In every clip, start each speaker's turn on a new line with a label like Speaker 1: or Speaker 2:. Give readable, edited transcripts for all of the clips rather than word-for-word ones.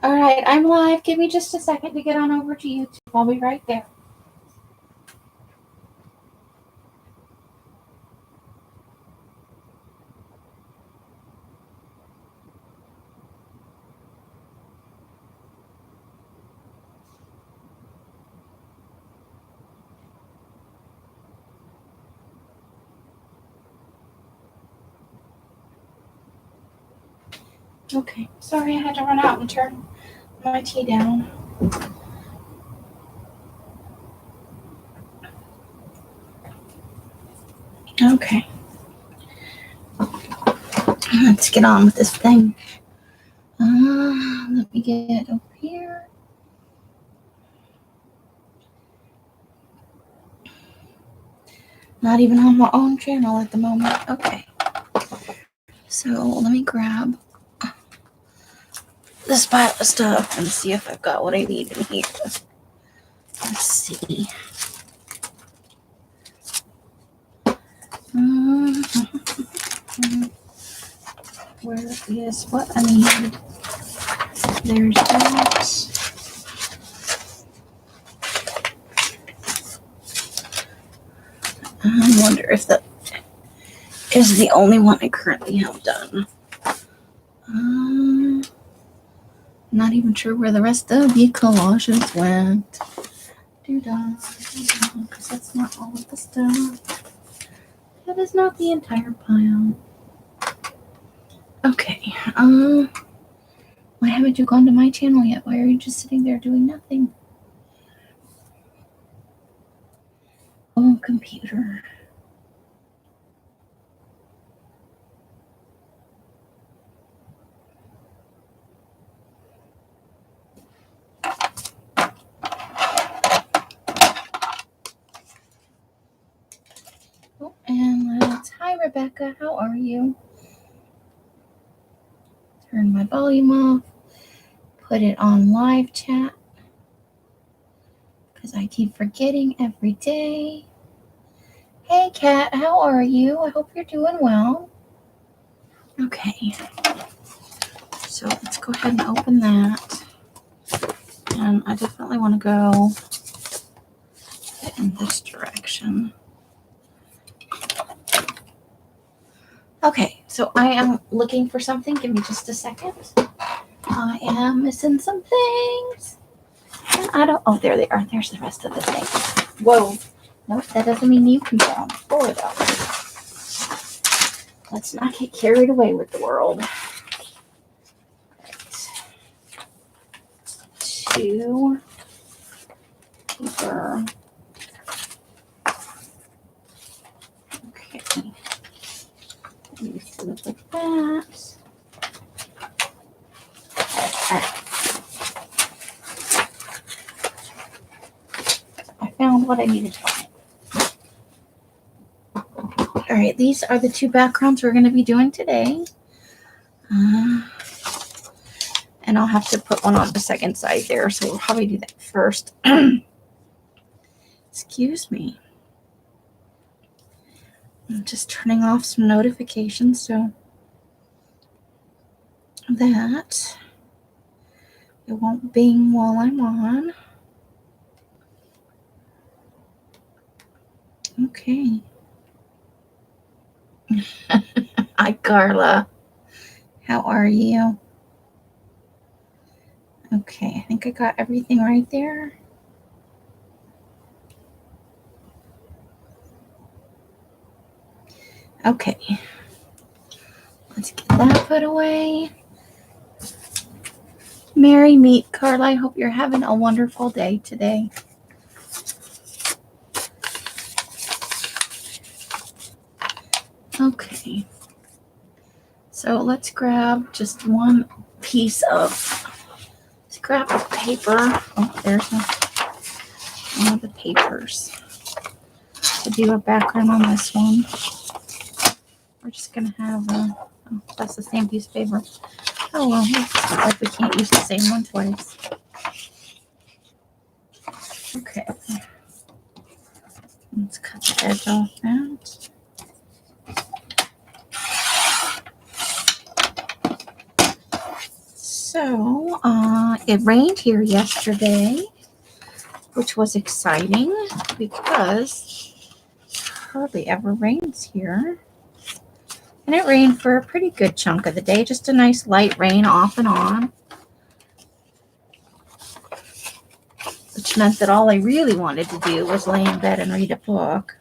Speaker 1: All right, I'm live. Give me just a second to get on over to YouTube. I'll be right there. Okay, sorry I had to run out and turn my tea down. Okay. Let's get on with this thing. Let me get over here. Not even on my own channel at the moment. Okay. So let me grab this pile of stuff and see if I've got what I need in here. Let's see. Where is what I need? There's that. I wonder if that is the only one I currently have done. Not even sure where the rest of the collages went. Because that's not all of the stuff. That is not the entire pile. Okay. Why haven't you gone to my channel yet? Why are you just sitting there doing nothing? Oh, computer. Oh, and hi, Rebecca. How are you? Turn my volume off. Put it on live chat. Because I keep forgetting every day. Hey, Kat. How are you? I hope you're doing well. Okay. So let's go ahead and open that. And I definitely want to go in this direction. Okay, so I am looking for something. Give me just a second. I am missing some things. And I don't, oh, there they are. There's the rest of the thing. Whoa. Nope, that doesn't mean you can go on the floor though. Let's not get carried away with the world. Right. 2 paper. Okay. Let me flip like that. I found what I needed to find. All right, these are the 2 backgrounds we're going to be doing today. And I'll have to put one on the second side there, so we'll probably do that first. Excuse me. I'm just turning off some notifications so that it won't bing while I'm on. Okay. Hi, Carla. How are you? Okay, I think I got everything right there. Okay. Let's get that put away. Merry meet, Carla. I hope you're having a wonderful day today. Okay. So let's grab just one piece of scrap of paper. Oh, there's one of the papers to do a background on this one. We're just going to have oh, that's the same piece of paper. Oh, well, it's not like we can't use the same one twice. Okay. Let's cut the edge off that. So, it rained here yesterday, which was exciting because it hardly ever rains here. And it rained for a pretty good chunk of the day, just a nice light rain off and on, which meant that all I really wanted to do was lay in bed and read a book.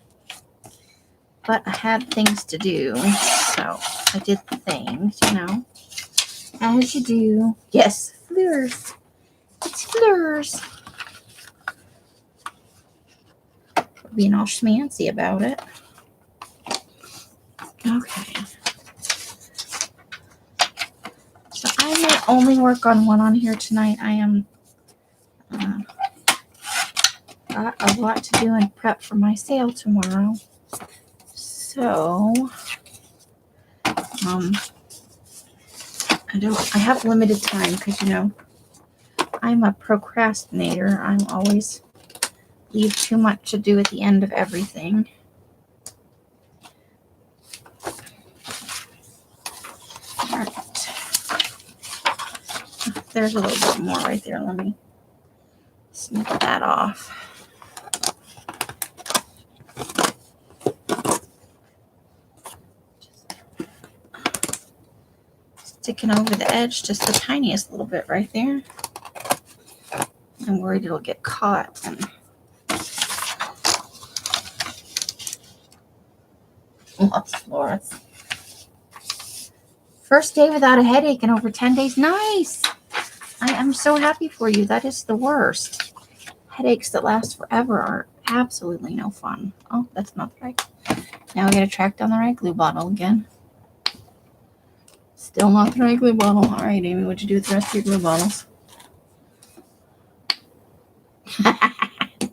Speaker 1: But I had things to do, so I did the things, you know, as you do. Yes, Fleurs. It's Fleurs. Being all schmancy about it. Okay. So I may only work on one on here tonight. I am got a lot to do and prep for my sale tomorrow. So I have limited time because, you know, I'm a procrastinator. I'm always leave too much to do at the end of everything. All right. There's a little bit more right there. Let me snip that off. Sticking over the edge just the tiniest little bit right there. I'm worried it'll get caught. And loves Flores. First day without a headache in over 10 days. Nice. I am so happy for you. That is the worst. Headaches that last forever are absolutely no fun. Oh, that's not the right. Now we got to track down the right glue bottle again. Still not the right glue bottle. All right, Amy, what'd you do with the rest of your glue bottles?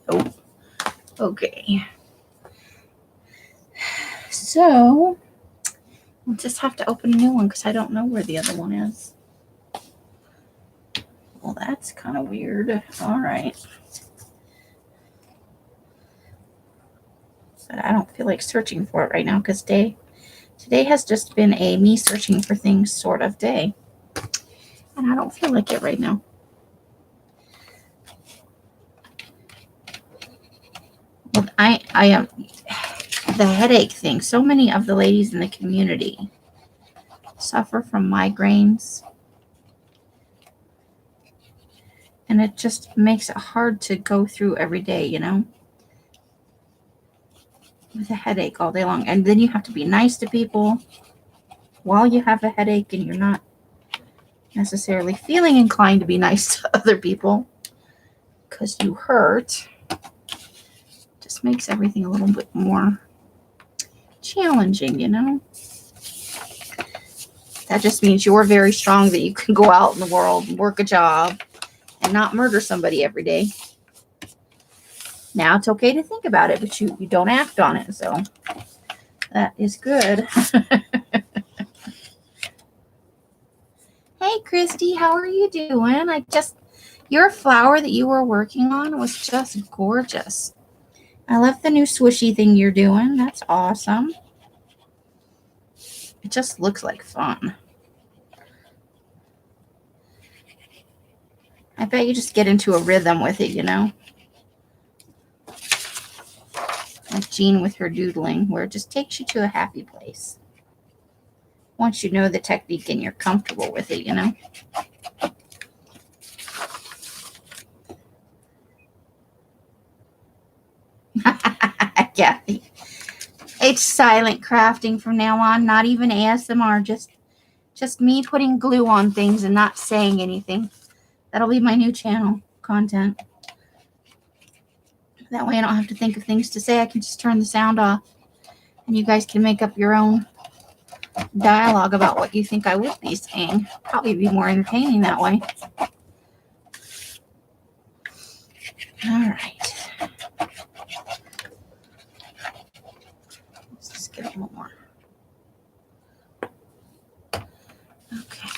Speaker 1: Nope. Okay. So, we'll just have to open a new one because I don't know where the other one is. Well, that's kind of weird. All right. But I don't feel like searching for it right now because today has just been a me searching for things sort of day. And I don't feel like it right now. Well, I am the headache thing. So many of the ladies in the community suffer from migraines. And it just makes it hard to go through every day, you know, with a headache all day long. And then you have to be nice to people while you have a headache and you're not necessarily feeling inclined to be nice to other people because you hurt. Just makes everything a little bit more challenging, you know. That just means you're very strong that you can go out in the world and work a job and not murder somebody every day. Now it's okay to think about it, but you don't act on it. So that is good. Hey, Christy, how are you doing? Your flower that you were working on was just gorgeous. I love the new swishy thing you're doing. That's awesome. It just looks like fun. I bet you just get into a rhythm with it, you know? Like Jean with her doodling, where it just takes you to a happy place. Once you know the technique and you're comfortable with it, you know? Kathy. It's silent crafting from now on, not even ASMR, just me putting glue on things and not saying anything. That'll be my new channel content. That way I don't have to think of things to say. I can just turn the sound off and you guys can make up your own dialogue about what you think I would be saying. Probably be more entertaining that way. All right. Let's just get a little more. Okay.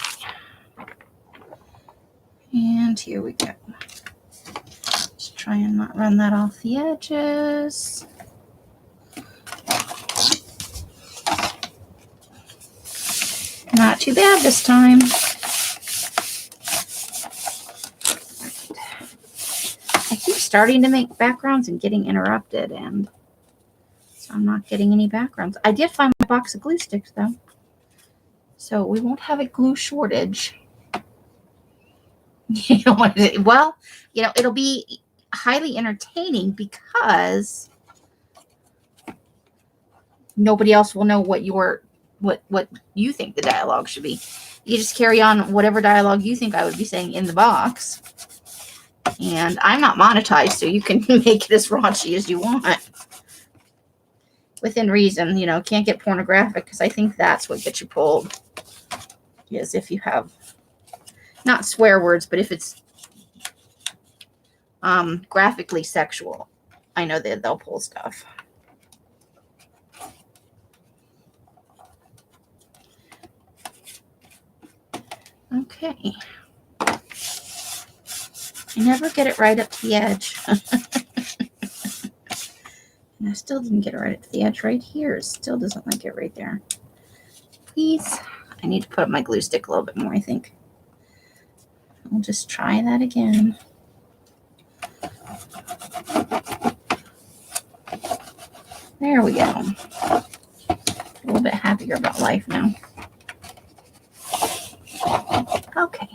Speaker 1: And here we go. Just try and not run that off the edges. Not too bad this time. starting to make backgrounds and getting interrupted, and so I'm not getting any backgrounds. I did find my box of glue sticks though, so we won't have a glue shortage. Well, it'll be highly entertaining because nobody else will know what you think the dialogue should be. You just carry on whatever dialogue you think I would be saying in the box. And I'm not monetized, so you can make it as raunchy as you want. Within reason, can't get pornographic, because I think that's what gets you pulled. Is if you have, not swear words, but if it's graphically sexual, I know that they'll pull stuff. Okay. I never get it right up to the edge. And I still didn't get it right up to the edge right here. It still doesn't like it right there. Please. I need to put up my glue stick a little bit more, I think. I'll just try that again. There we go. A little bit happier about life now. Okay.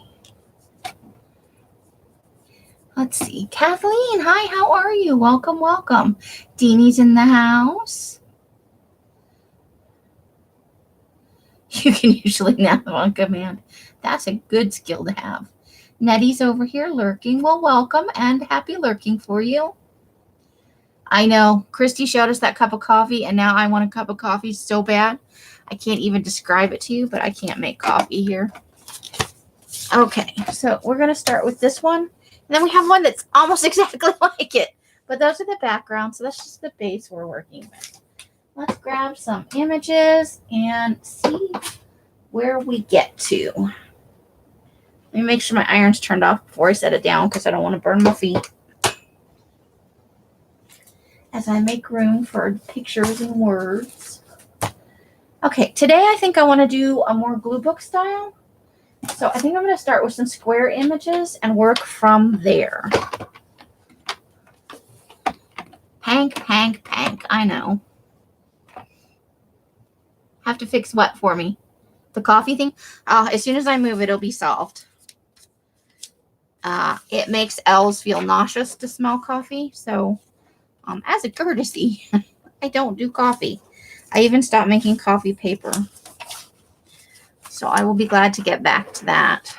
Speaker 1: Let's see. Kathleen, hi, how are you? Welcome, welcome. Deanie's in the house. You can usually nap on command. That's a good skill to have. Nettie's over here lurking. Well, welcome and happy lurking for you. I know. Christy showed us that cup of coffee, and now I want a cup of coffee so bad. I can't even describe it to you, but I can't make coffee here. Okay, so we're going to start with this one. And then we have one that's almost exactly like it. But those are the backgrounds, so that's just the base we're working with. Let's grab some images and see where we get to. Let me make sure my iron's turned off before I set it down, because I don't want to burn my feet. As I make room for pictures and words. Okay, today I think I want to do a more glue book style. So I think I'm going to start with some square images and work from there. Pank, pank, pank. I know. Have to fix what for me? The coffee thing? As soon as I move it, it'll be solved. It makes elves feel nauseous to smell coffee. So as a courtesy, I don't do coffee. I even stopped making coffee paper. So I will be glad to get back to that.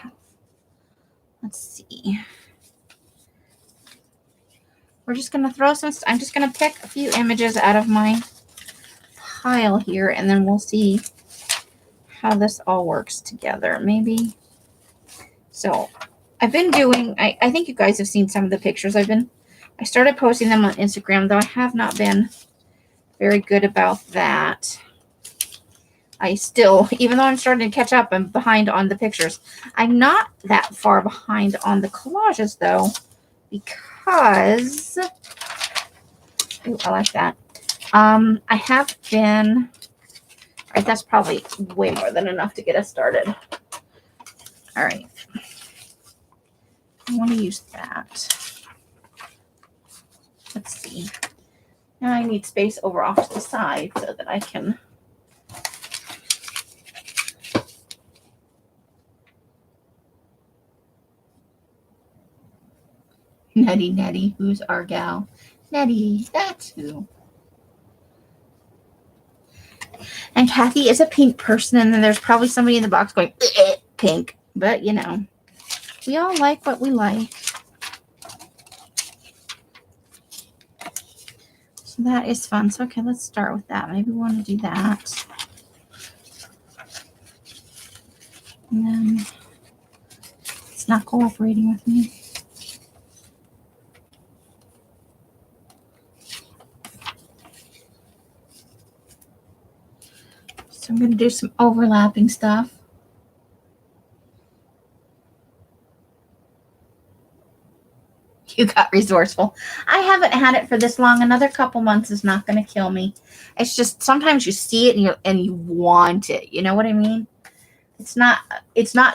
Speaker 1: Let's see. We're just going to throw some, I'm just going to pick a few images out of my pile here, and then we'll see how this all works together. Maybe. So I've been doing, I think you guys have seen some of the pictures. I started posting them on Instagram, though I have not been very good about that. I still, even though I'm starting to catch up, I'm behind on the pictures. I'm not that far behind on the collages, though, because, ooh, I like that. I have been, all right, that's probably way more than enough to get us started. All right. I want to use that. Let's see. Now I need space over off to the side so that I can. Nettie, Nettie, who's our gal? Nettie, that's who. And Kathy is a pink person, and then there's probably somebody in the box going, pink. But, you know, we all like what we like. So that is fun. So, okay, let's start with that. Maybe we want to do that. And then it's not cooperating with me. So I'm going to do some overlapping stuff. You got resourceful. I haven't had it for this long. Another couple months is not going to kill me. It's just sometimes you see it and you want it. You know what I mean? It's not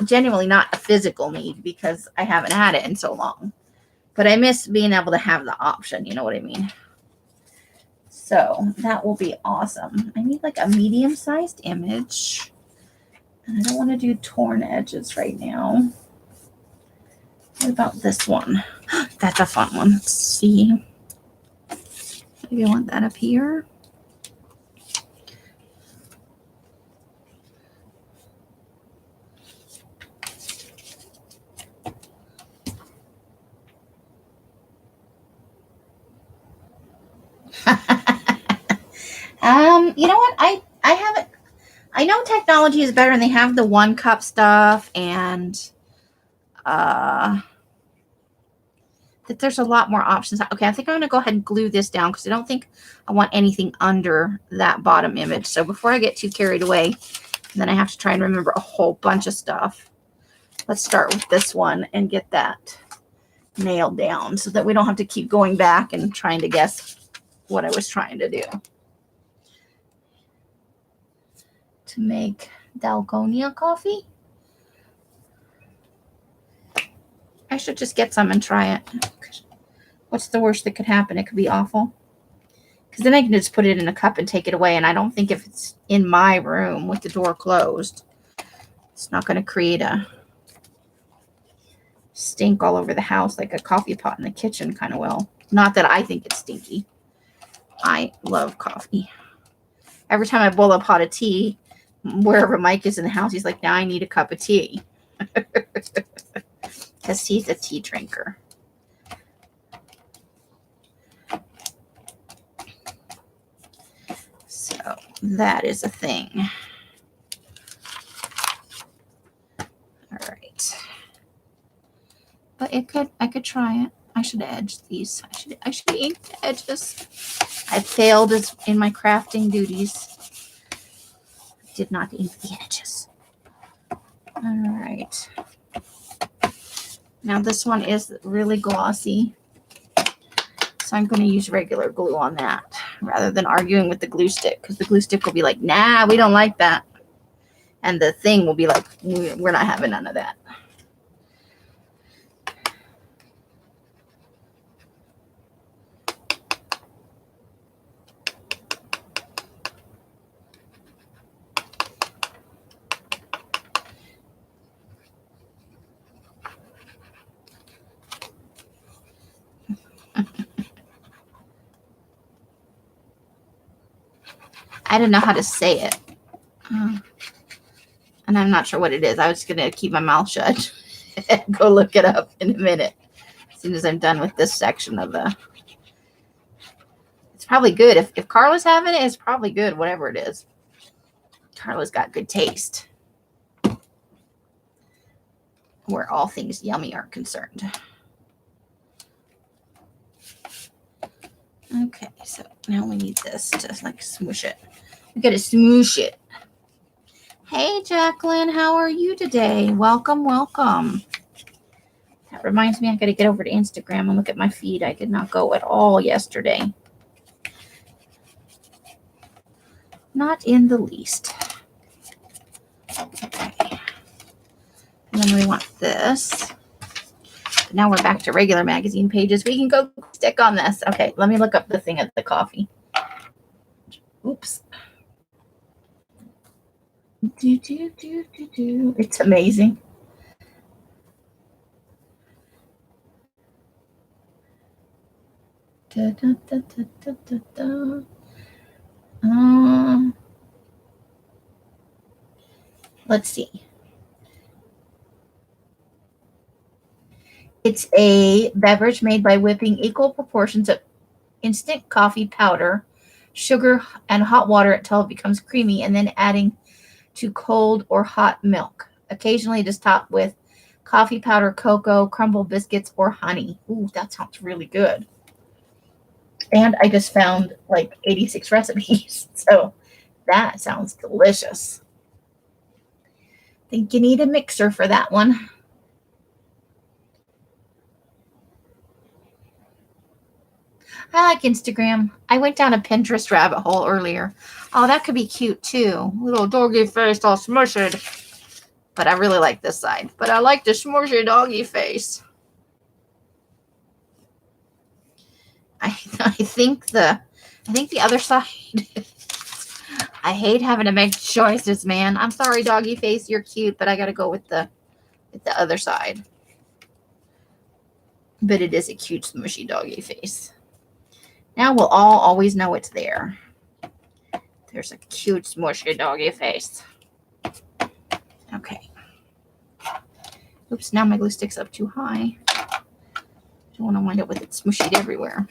Speaker 1: genuinely not a physical need because I haven't had it in so long. But I miss being able to have the option. You know what I mean? So that will be awesome. I need like a medium-sized image. And I don't want to do torn edges right now. What about this one? That's a fun one. Let's see. Maybe I want that up here. You know what? I haven't. I know technology is better, and they have the 1-cup stuff, and that there's a lot more options. Okay, I think I'm going to go ahead and glue this down because I don't think I want anything under that bottom image. So before I get too carried away, then I have to try and remember a whole bunch of stuff. Let's start with this one and get that nailed down so that we don't have to keep going back and trying to guess what I was trying to do. To make Dalgonia coffee. I should just get some and try it. What's the worst that could happen? It could be awful. Because then I can just put it in a cup and take it away. And I don't think if it's in my room with the door closed, it's not going to create a stink all over the house like a coffee pot in the kitchen kind of will. Not that I think it's stinky. I love coffee. Every time I boil a pot of tea, wherever Mike is in the house, he's like, now I need a cup of tea. Because he's a tea drinker. So that is a thing. All right. But I could try it. I should edge these. I should ink the edges. I failed in my crafting duties. Did not ink the edges. All right. Now this one is really glossy. So I'm going to use regular glue on that rather than arguing with the glue stick, because the glue stick will be like, nah, we don't like that. And the thing will be like, we're not having none of that. I don't know how to say it. And I'm not sure what it is. I was just going to keep my mouth shut and go look it up in a minute. As soon as I'm done with this section of the... It's probably good. If Carla's having it, it's probably good, whatever it is. Carla's got good taste. Where all things yummy are concerned. Okay, so now we need this to like smoosh it. We got to smoosh it. Hey, Jacqueline, how are you today? Welcome, welcome. That reminds me, I got to get over to Instagram and look at my feed. I did not go at all yesterday. Not in the least. Okay. And then we want this. Now we're back to regular magazine pages. We can go stick on this. Okay, let me look up the thing at the coffee. Oops. It's amazing. Let's see. It's a beverage made by whipping equal proportions of instant coffee powder, sugar, and hot water until it becomes creamy, and then adding to cold or hot milk. Occasionally it is topped with coffee powder, cocoa, crumble biscuits, or honey. Ooh, that sounds really good. And I just found like 86 recipes. So that sounds delicious. I think you need a mixer for that one. I like Instagram. I went down a Pinterest rabbit hole earlier. Oh, that could be cute too. Little doggy face all smushed. But I really like this side. But I like the smushy doggy face. think the other side. I hate having to make choices, man. I'm sorry, doggy face. You're cute, but I got to go with the other side. But it is a cute, smushy doggy face. Now we'll all always know it's there. There's a cute, smushy doggy face. Okay. Oops, now my glue sticks up too high. Don't want to wind up with it smushied everywhere.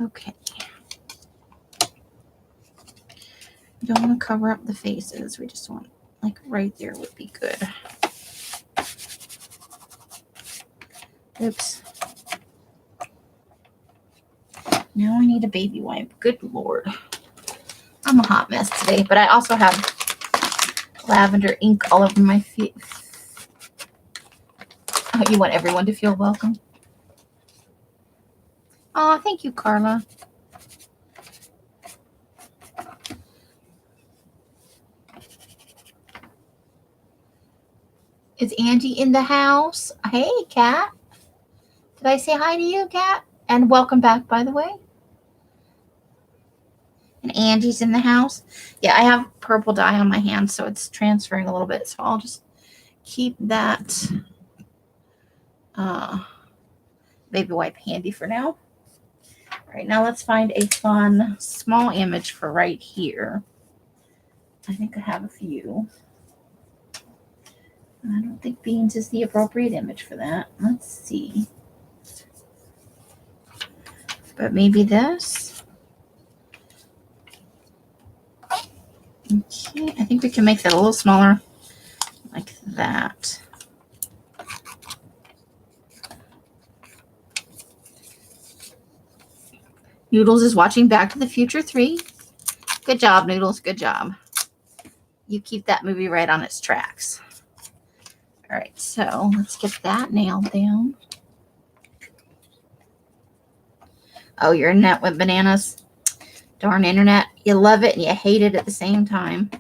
Speaker 1: Okay. We don't want to cover up the faces. We just want, like, right there would be good. Oops. Now I need a baby wipe. Good Lord. I'm a hot mess today, but I also have lavender ink all over my feet. Oh, you want everyone to feel welcome? Oh, thank you, Carla. Is Angie in the house? Hey, Kat. Did I say hi to you, Kat? And welcome back, by the way. And Angie's in the house. Yeah, I have purple dye on my hand, so it's transferring a little bit. So I'll just keep that baby wipe handy for now. All right, now let's find a fun small image for right here. I think I have a few. I don't think beans is the appropriate image for that. Let's see. But maybe this. Okay, I think we can make that a little smaller, like that. Noodles is watching Back to the Future 3. Good job, Noodles. Good job. You keep that movie right on its tracks. All right, so let's get that nailed down. Oh, your internet went bananas. Darn internet. You love it and you hate it at the same time.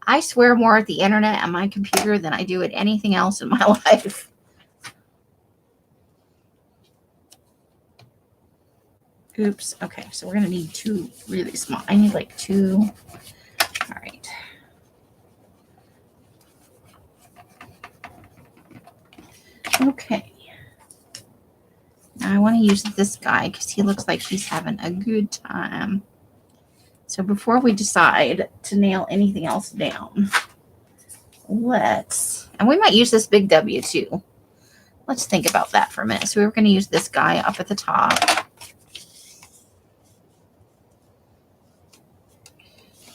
Speaker 1: I swear more at the internet and my computer than I do at anything else in my life. Oops. Okay, so we're going to need two really small. I need like two. All right. Okay. Now I want to use this guy because he looks like he's having a good time. So before we decide to nail anything else down, and we might use this big W too. Let's think about that for a minute. So we were going to use this guy up at the top.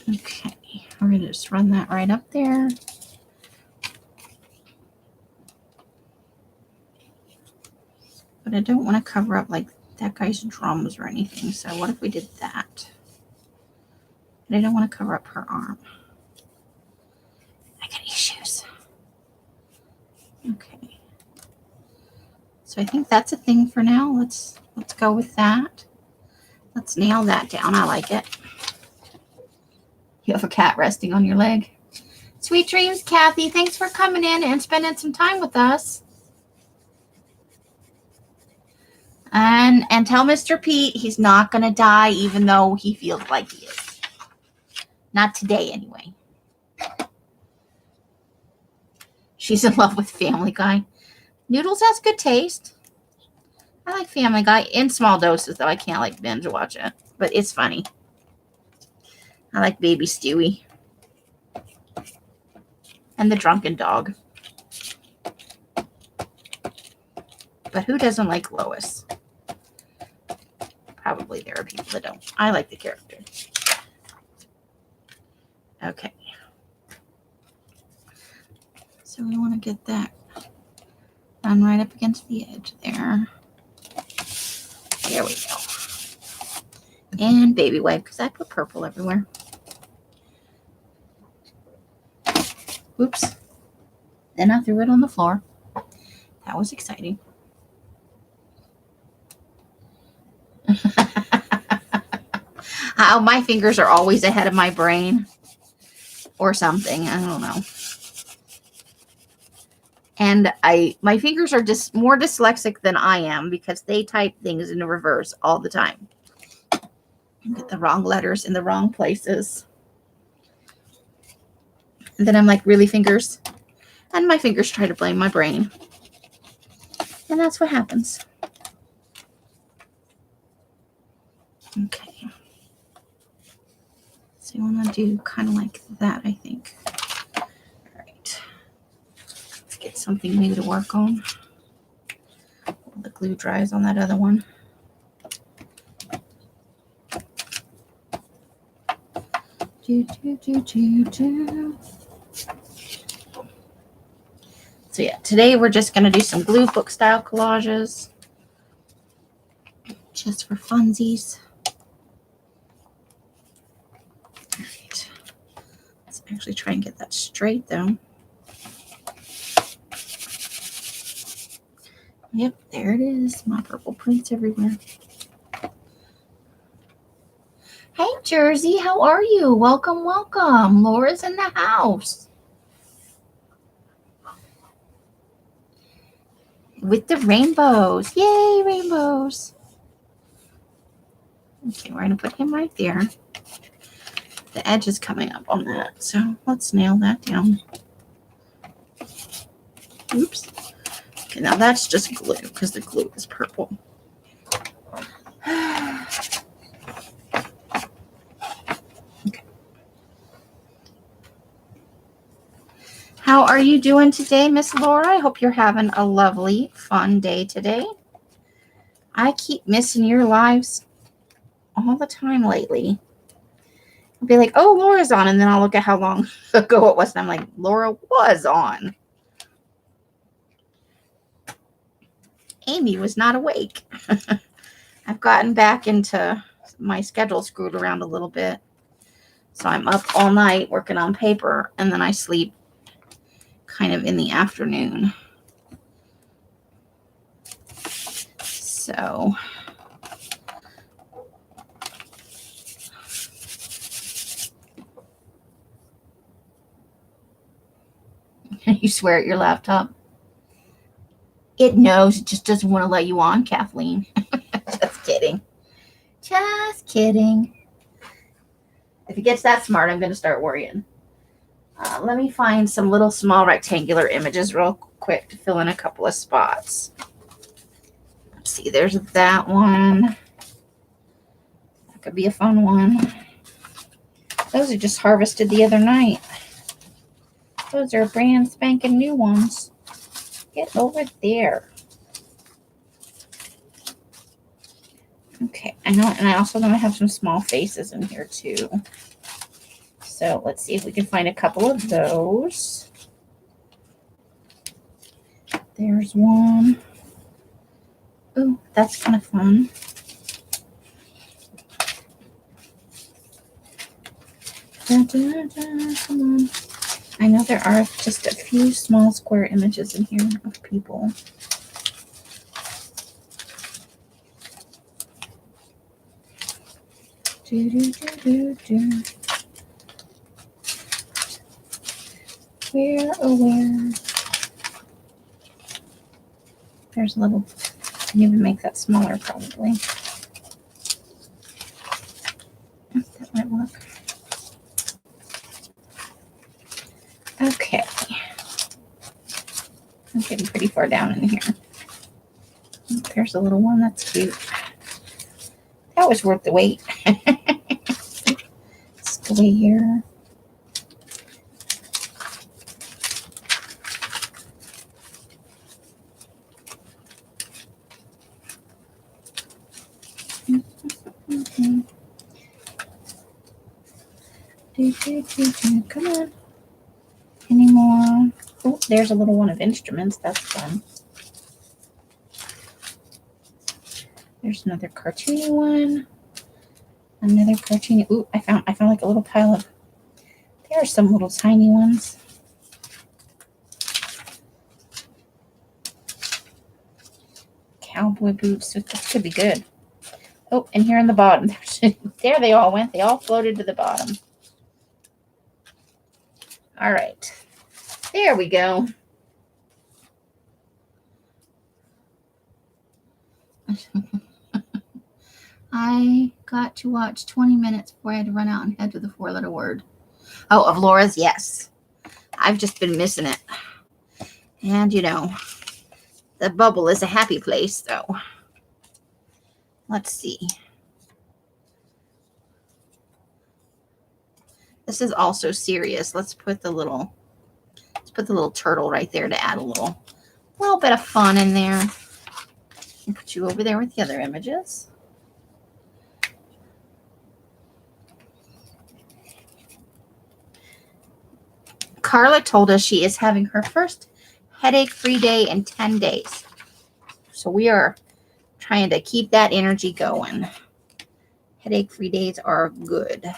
Speaker 1: Okay, we're going to just run that right up there. But I don't want to cover up like that guy's drums or anything. So what if we did that? And I don't want to cover up her arm. I got issues. Okay. So I think that's a thing for now. Let's go with that. Let's nail that down. I like it. You have a cat resting on your leg. Sweet dreams, Kathy. Thanks for coming in and spending some time with us. And tell Mr. Pete he's not going to die even though he feels like he is. Not today, anyway. She's in love with Family Guy. Noodles has good taste. I like Family Guy in small doses, though. I can't like binge watch it, but it's funny. I like Baby Stewie. And the drunken dog. But who doesn't like Lois? Probably there are people that don't. I like the character. Okay. So we want to get that done right up against the edge there. There we go. And baby wipe, because I put purple everywhere. Oops. Then I threw it on the floor. That was exciting. How my fingers are always ahead of my brain or something. I don't know. And my fingers are just more dyslexic than I am because they type things in reverse all the time. Get the wrong letters in the wrong places. And then I'm like, really, fingers? And my fingers try to blame my brain. And that's what happens. Okay. So you want to do kind of like that, I think. All right. Let's get something new to work on. The glue dries on that other one. So yeah, today we're just going to do some glue book style collages. Just for funsies. All right. Let's actually try and get that straight though. Yep, there it is. My purple prints everywhere. Hey, Jersey, how are you? Welcome, welcome. Laura's in the house. With the rainbows. Yay, rainbows. Okay, we're going to put him right there. The edge is coming up on that, so let's nail that down. Oops. Okay, now that's just glue because the glue is purple. Okay. How are you doing today, Miss Laura? I hope you're having a lovely, fun day today. I keep missing your lives all the time lately. I'll be like, oh, Laura's on, and then I'll look at how long ago it was, and I'm like, Laura was on. Amy was not awake. I've gotten back into my schedule screwed around a little bit. So I'm up all night working on paper, and then I sleep kind of in the afternoon. So you swear at your laptop? It knows. It just doesn't want to let you on, Kathleen. Just kidding. Just kidding. If it gets that smart, I'm going to start worrying. Let me find some little small rectangular images real quick to fill in a couple of spots. Let's see. There's that one. That could be a fun one. Those are just harvested the other night. Those are brand spanking new ones. Get over there. Okay, I know, and I also want to have some small faces in here too. So let's see if we can find a couple of those. There's one. Ooh, that's kind of fun. Da, da, da, come on. I know there are just a few small square images in here of people. Do, do, do, do, do. Where, oh where? There's a little, I can even make that smaller probably. That might work. Okay. I'm getting pretty far down in here. There's a little one that's cute. That was worth the wait. Let's go here. Come on. Any more? Oh, there's a little one of instruments. That's fun. There's another cartoony one. Another cartoony. Ooh, I found like a little pile of. There are some little tiny ones. Cowboy boots. This could be good. Oh, and here in the bottom. There they all went. They all floated to the bottom. All right. There we go. I got to watch 20 minutes before I had to run out and head to the 4-letter word. Oh, of Laura's, yes. I've just been missing it. And, you know, the bubble is a happy place, so. Let's see. This is also serious. Let's put the little turtle right there to add a little bit of fun in there. And put you over there with the other images. Carla told us she is having her first headache-free day in 10 days. So we are trying to keep that energy going. Headache-free days are good.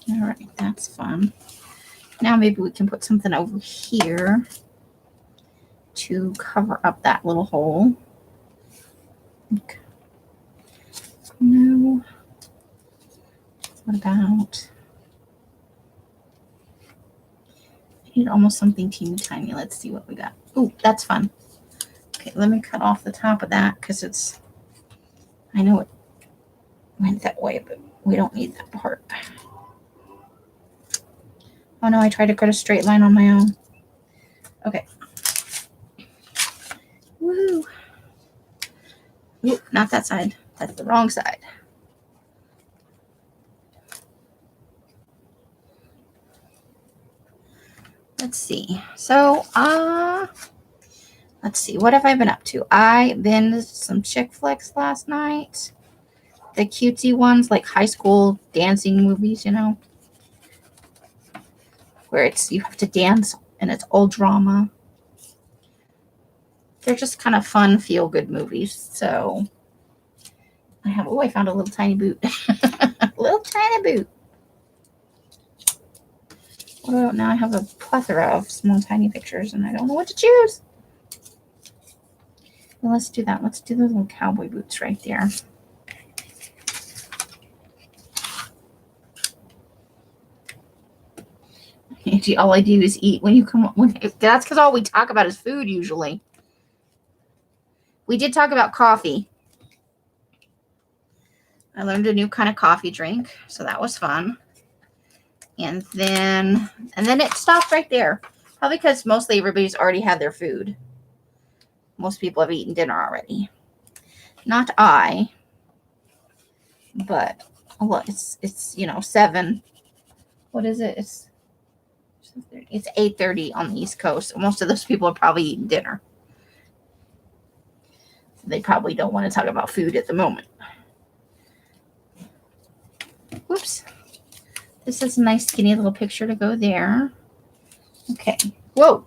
Speaker 1: All right, that's fun. Now maybe we can put something over here to cover up that little hole. Okay. No. What about? I need almost something teeny tiny. Let's see what we got. Oh, that's fun. Okay, let me cut off the top of that because it's, I know it went that way, but we don't need that part. Oh no, I tried to cut a straight line on my own. Okay. Woo. Ooh, not that side. That's the wrong side. Let's see. So, let's see. What have I been up to? I binged some chick flicks last night. The cutesy ones, like high school dancing movies, you know, where it's you have to dance and it's all drama. They're just kind of fun, feel-good movies. So I found a little tiny boot. A little tiny boot. Well, now I have a plethora of small, tiny pictures, and I don't know what to choose. Well, let's do that. Let's do those little cowboy boots right there. Angie, all I do is eat when you come. That's because all we talk about is food usually. We did talk about coffee. I learned a new kind of coffee drink, so that was fun. And then it stopped right there. Probably because mostly everybody's already had their food. Most people have eaten dinner already. Not I, but well, it's 7. What is it? It's 8:30 on the East Coast. Most of those people are probably eating dinner. They probably don't want to talk about food at the moment. Whoops. This is a nice skinny little picture to go there. Okay. Whoa.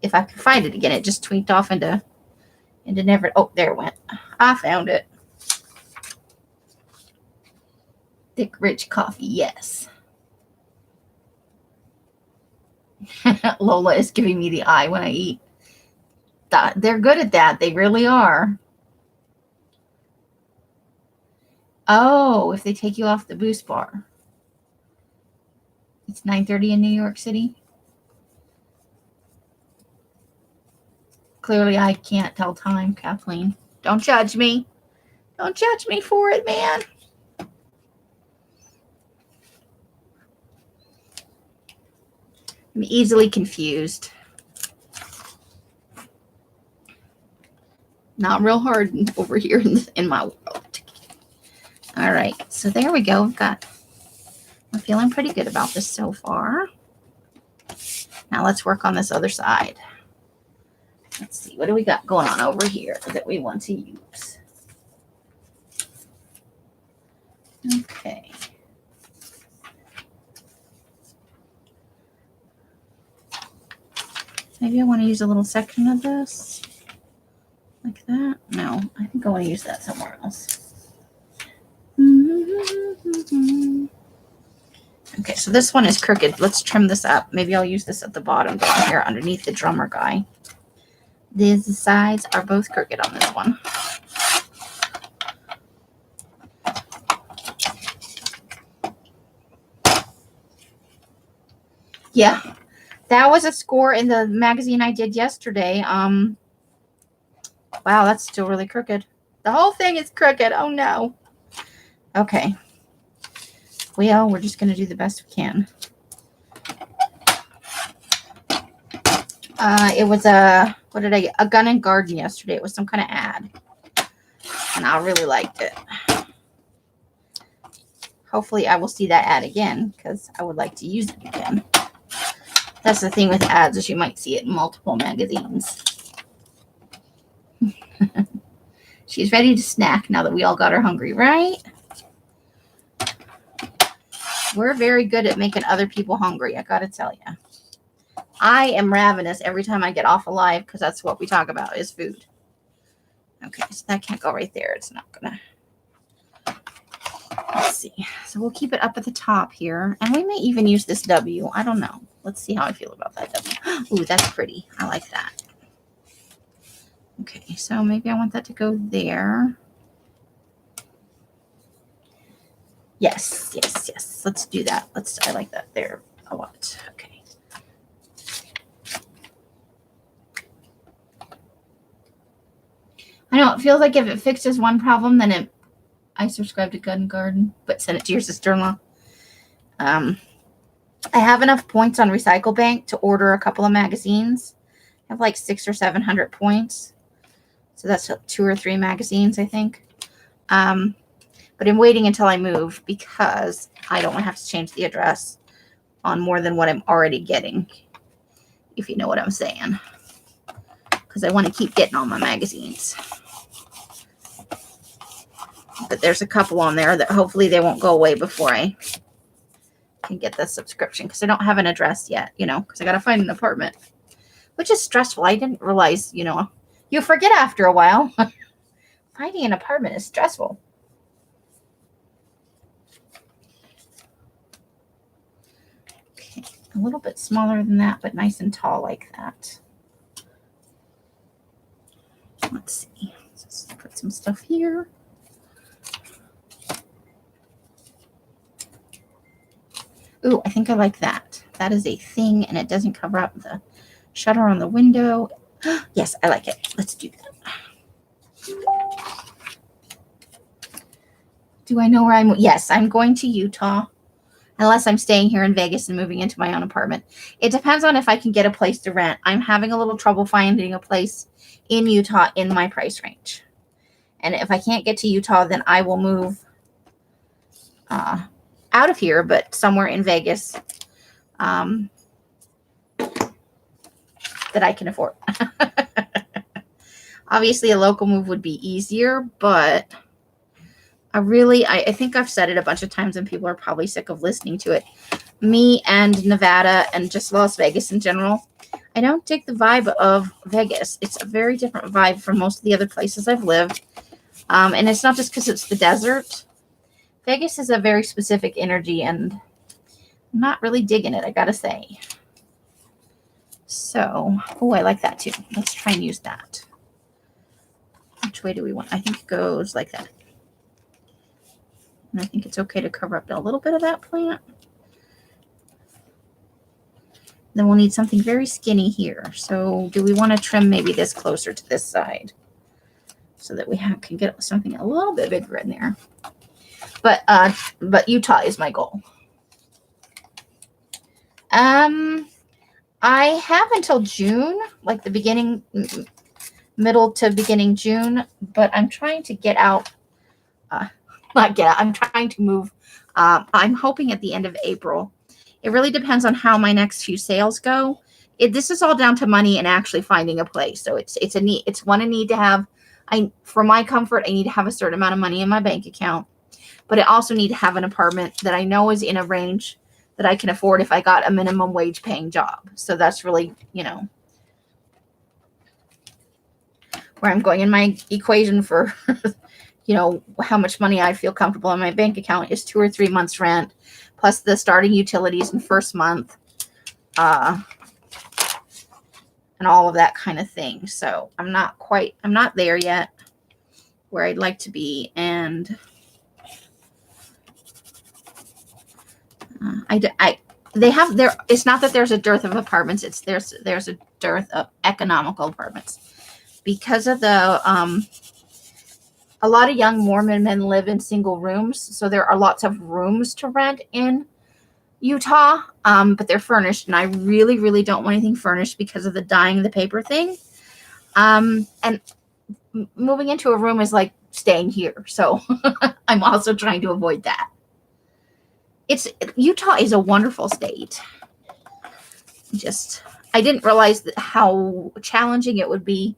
Speaker 1: If I can find it again, it just tweaked off into never. Oh, there it went. I found it. Thick, rich coffee. Yes. Lola is giving me the eye when I eat. They're good at that. They really are. Oh, if they take you off the boost bar. It's 9:30 in New York City. Clearly, I can't tell time, Kathleen. Don't judge me. Don't judge me for it, man. I'm easily confused. Not real hard over here in my world. All right, so there we go. I'm feeling pretty good about this so far. Now let's work on this other side. Let's see, what do we got going on over here that we want to use? Okay. Maybe I want to use a little section of this. Like that? No, I think I want to use that somewhere else. Okay, so this one is crooked. Let's trim this up. Maybe I'll use this at the bottom down here underneath the drummer guy. The sides are both crooked on this one. Yeah, that was a score in the magazine I did yesterday. wow, that's still really crooked. The whole thing is crooked. Oh no. Okay. Well, we're just going to do the best we can. It was a gun and garden yesterday. It was some kind of ad. And I really liked it. Hopefully I will see that ad again because I would like to use it again. That's the thing with ads, is you might see it in multiple magazines. She's ready to snack now that we all got her hungry, right? We're very good at making other people hungry, I gotta tell you. I am ravenous every time I get off alive because that's what we talk about is food. Okay, so that can't go right there. It's not gonna. Let's see. So we'll keep it up at the top here. And we may even use this W. I don't know. Let's see how I feel about that W. Ooh, that's pretty. I like that. Okay, so maybe I want that to go there. Yes, yes, yes. Let's do that. I like that there a lot. Okay. I know it feels like if it fixes one problem, then I subscribe to Gun Garden, but send it to your sister-in-law. I have enough points on Recycle Bank to order a couple of magazines. I have like 600 or 700 points. So that's 2 or 3 magazines, I think. But I'm waiting until I move because I don't want to have to change the address on more than what I'm already getting, if you know what I'm saying. Because I want to keep getting all my magazines. But there's a couple on there that hopefully they won't go away before I can get the subscription, because I don't have an address yet, because I got to find an apartment, which is stressful. I didn't realize, you forget after a while. Finding an apartment is stressful. Okay, a little bit smaller than that, but nice and tall like that. Let's see. Let's put some stuff here. Ooh, I think I like that. That is a thing, and it doesn't cover up the shutter on the window. Yes, I like it. Let's do that. Do I know where I'm? Yes, I'm going to Utah, unless I'm staying here in Vegas and moving into my own apartment. It depends on if I can get a place to rent. I'm having a little trouble finding a place in Utah in my price range. And if I can't get to Utah, then I will move out of here, but somewhere in Vegas that I can afford. Obviously, a local move would be easier, but I think I've said it a bunch of times and people are probably sick of listening to it. Me and Nevada and just Las Vegas in general, I don't dig the vibe of Vegas. It's a very different vibe from most of the other places I've lived. And it's not just because it's the desert. Vegas is a very specific energy, and I'm not really digging it, I gotta say. So, oh, I like that too. Let's try and use that. Which way do we want? I think it goes like that. And I think it's okay to cover up a little bit of that plant. Then we'll need something very skinny here. So do we want to trim maybe this closer to this side so that we can get something a little bit bigger in there? But Utah is my goal. I have until June, like the beginning, middle to beginning June, but I'm trying to get out. I'm trying to move. I'm hoping at the end of April. It really depends on how my next few sales go. This is all down to money and actually finding a place. So it's a need. It's one I need to have. For my comfort, I need to have a certain amount of money in my bank account, but I also need to have an apartment that I know is in a range that I can afford if I got a minimum wage paying job. So that's really, where I'm going in my equation for, how much money I feel comfortable in my bank account is 2 or 3 months rent, plus the starting utilities in first month, and all of that kind of thing. So I'm not there yet where I'd like to be. And it's not that there's a dearth of apartments. There's a dearth of economical apartments, because of the a lot of young Mormon men live in single rooms, so there are lots of rooms to rent in Utah, but they're furnished, and I really, really don't want anything furnished because of the dyeing the paper thing. And moving into a room is like staying here, so I'm also trying to avoid that. Utah is a wonderful state. I didn't realize how challenging it would be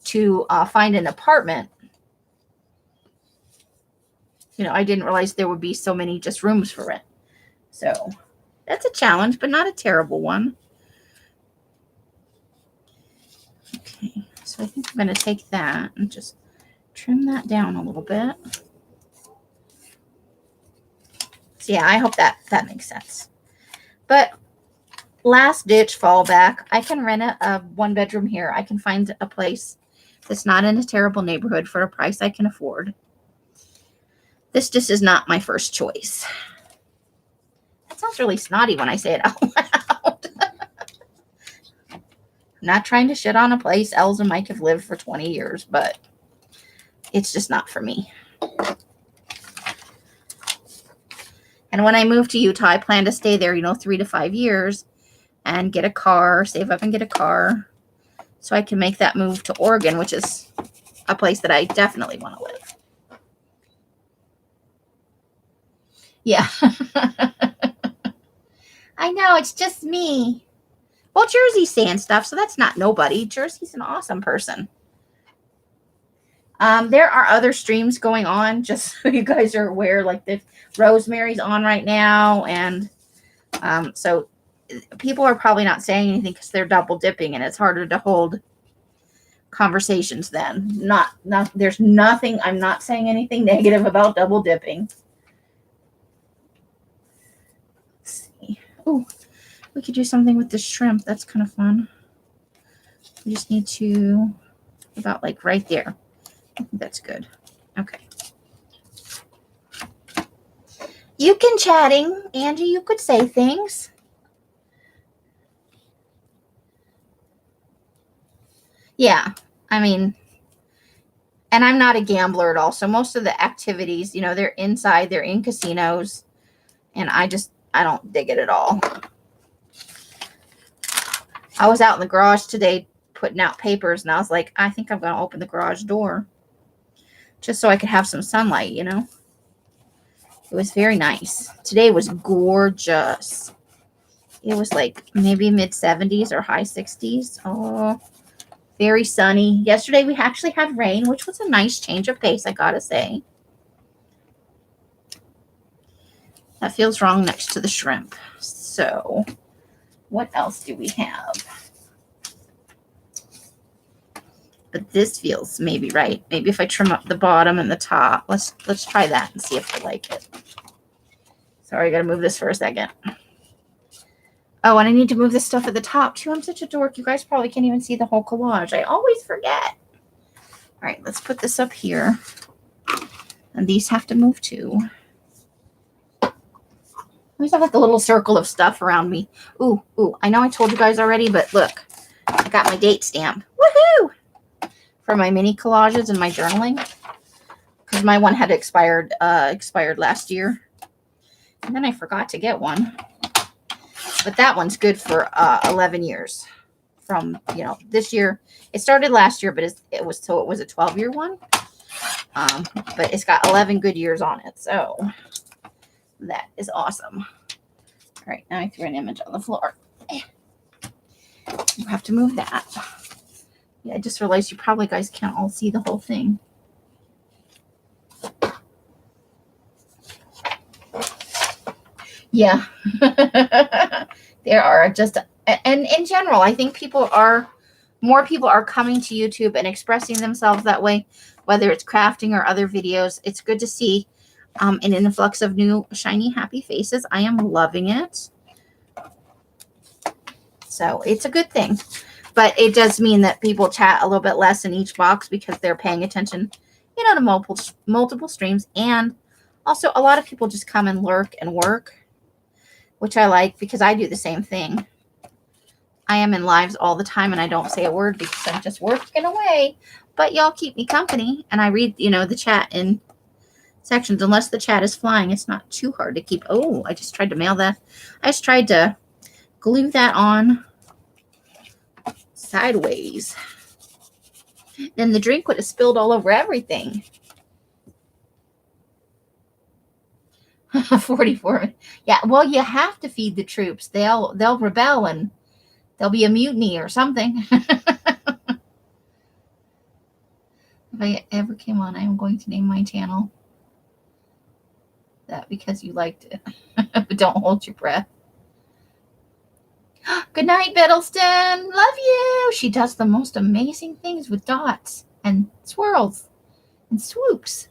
Speaker 1: to find an apartment. I didn't realize there would be so many just rooms for rent. So that's a challenge, but not a terrible one. Okay, so I think I'm going to take that and just trim that down a little bit. So yeah, I hope that makes sense. But last ditch fallback, I can rent a 1-bedroom here. I can find a place that's not in a terrible neighborhood for a price I can afford. This just is not my first choice. That sounds really snotty when I say it out loud. I'm not trying to shit on a place Els and Mike have lived for 20 years, but it's just not for me. And when I move to Utah, I plan to stay there, 3 to 5 years and get a car, save up and get a car so I can make that move to Oregon, which is a place that I definitely want to live. Yeah. I know, it's just me. Well, Jersey's saying stuff, so that's not nobody. Jersey's an awesome person. There are other streams going on, just so you guys are aware, like the Rosemary's on right now, and so people are probably not saying anything because they're double dipping, and it's harder to hold conversations then. There's nothing, I'm not saying anything negative about double dipping. Let's see. Oh, we could do something with the shrimp. That's kind of fun. We just need to, about like right there. I think that's good. Okay. You can chatting, Angie. You could say things. Yeah, I mean, and I'm not a gambler at all. So most of the activities, they're inside, they're in casinos, and I don't dig it at all. I was out in the garage today putting out papers, and I was like, I think I'm going to open the garage door just so I could have some sunlight, It was very nice. Today was gorgeous. It was like maybe mid 70s or high 60s. Oh, very sunny. Yesterday we actually had rain, which was a nice change of pace, I gotta say. That feels wrong next to the shrimp. So what else do we have? But this feels maybe right. Maybe if I trim up the bottom and the top. Let's try that and see if I like it. Sorry, I gotta move this for a second. Oh, and I need to move this stuff at the top too. I'm such a dork. You guys probably can't even see the whole collage. I always forget. All right, let's put this up here. And these have to move too. I always have like a little circle of stuff around me. Ooh, I know I told you guys already, but look. I got my date stamp. Woohoo! For my mini collages and my journaling. Because my one had expired last year. And then I forgot to get one. But that one's good for 11 years from, this year. It started last year, but it was a 12-year one. But it's got 11 good years on it. So that is awesome. All right, now I threw an image on the floor. You have to move that. Yeah, I just realized you probably guys can't all see the whole thing. Yeah. There are just, and in general, I think more people are coming to YouTube and expressing themselves that way, whether it's crafting or other videos. It's good to see an influx of new, shiny, happy faces. I am loving it. So it's a good thing. But it does mean that people chat a little bit less in each box because they're paying attention, to multiple streams. And also a lot of people just come and lurk and work, which I like because I do the same thing. I am in lives all the time and I don't say a word because I'm just working away. But y'all keep me company and I read, the chat in sections. Unless the chat is flying, it's not too hard to keep. Oh, I just tried to mail that. I just tried to glue that on sideways. Then the drink would have spilled all over everything. 44. Yeah, well, you have to feed the troops. They'll rebel and there'll be a mutiny or something. If I ever came on, I'm going to name my channel that because you liked it. But don't hold your breath. Good night, Biddleston. Love you. She does the most amazing things with dots and swirls and swoops.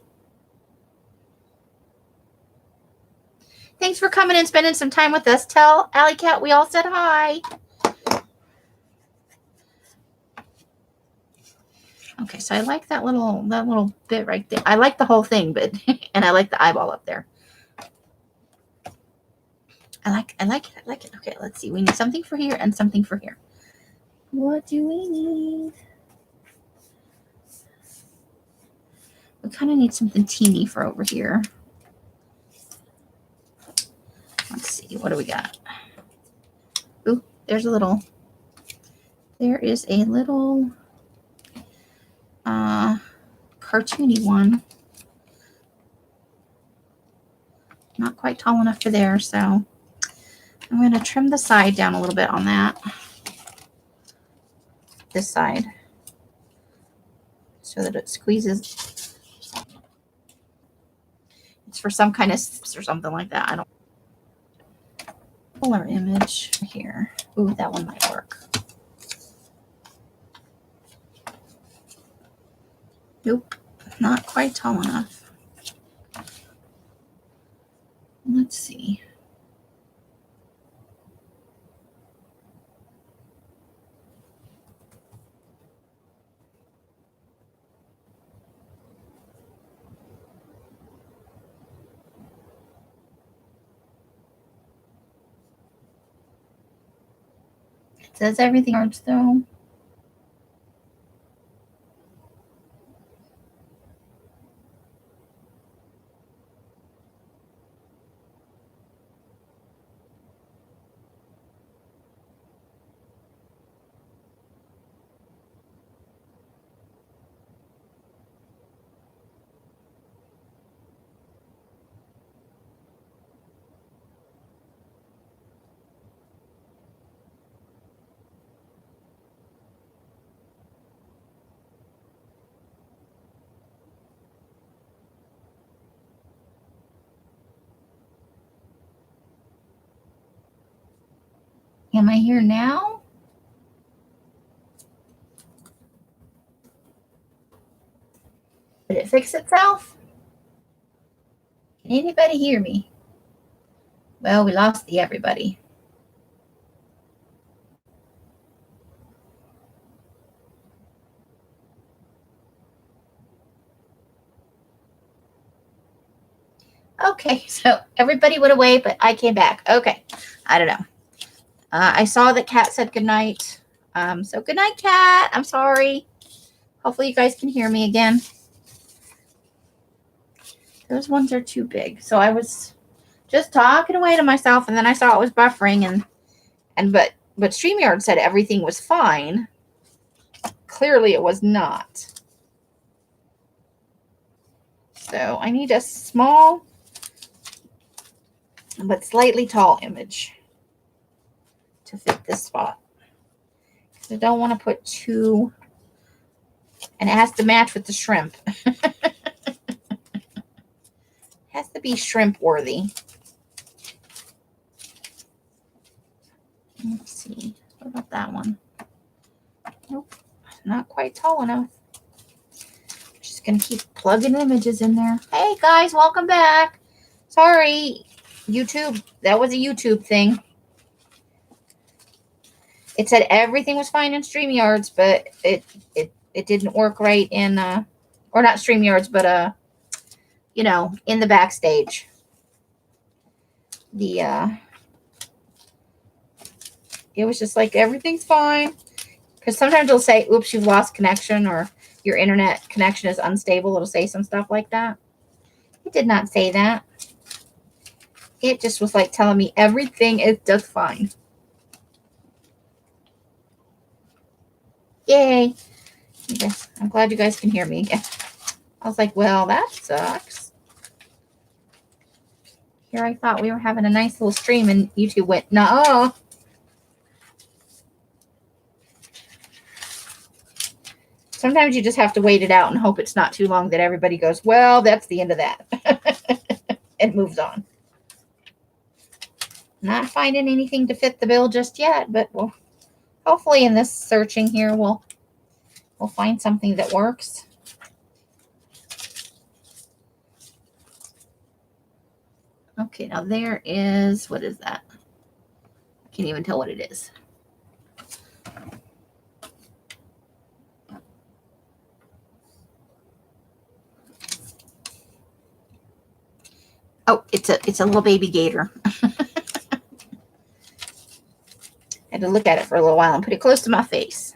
Speaker 1: Thanks for coming and spending some time with us. Tell Alley Cat we all said hi. Okay, so I like that little bit right there. I like the whole thing, but and I like the eyeball up there. I like it. Okay, let's see. We need something for here and something for here. What do we need? We kind of need something teeny for over here. Let's see. What do we got? Ooh, there is a little cartoony one. Not quite tall enough for there, so I'm going to trim the side down a little bit on that. This side. So that it squeezes. It's for some kind of or something like that. I don't. Pull our image here. Ooh, that one might work. Nope, not quite tall enough. Let's see. It says everything hurts though. Am I here now? Did it fix itself? Can anybody hear me? Well, we lost the everybody. Okay, so everybody went away, but I came back. Okay, I don't know. I saw that Kat said goodnight. So good night, Kat. I'm sorry. Hopefully you guys can hear me again. Those ones are too big. So I was just talking away to myself, and then I saw it was buffering, but StreamYard said everything was fine. Clearly it was not. So I need a small but slightly tall image to fit this spot. Because I don't want to put too, and it has to match with the shrimp. Has to be shrimp worthy. Let's see. What about that one? Nope. Not quite tall enough. Just going to keep plugging images in there. Hey, guys. Welcome back. Sorry, YouTube. That was a YouTube thing. It said everything was fine in StreamYards, but it didn't work right in, or not StreamYards, but, in the backstage. The It was just like, everything's fine. Because sometimes it'll say, oops, you've lost connection, or your internet connection is unstable. It'll say some stuff like that. It did not say that. It just was like telling me everything is just fine. Yay. Okay. I'm glad you guys can hear me again. I was like, well, that sucks. Here I thought we were having a nice little stream, and YouTube went, no. Sometimes you just have to wait it out and hope it's not too long that everybody goes, well, that's the end of that. And moves on. Not finding anything to fit the bill just yet, but we'll hopefully in this searching here we'll find something that works. Okay, now there is, what is that? I can't even tell what it is. Oh, it's a little baby gator. I had to look at it for a little while and put it close to my face.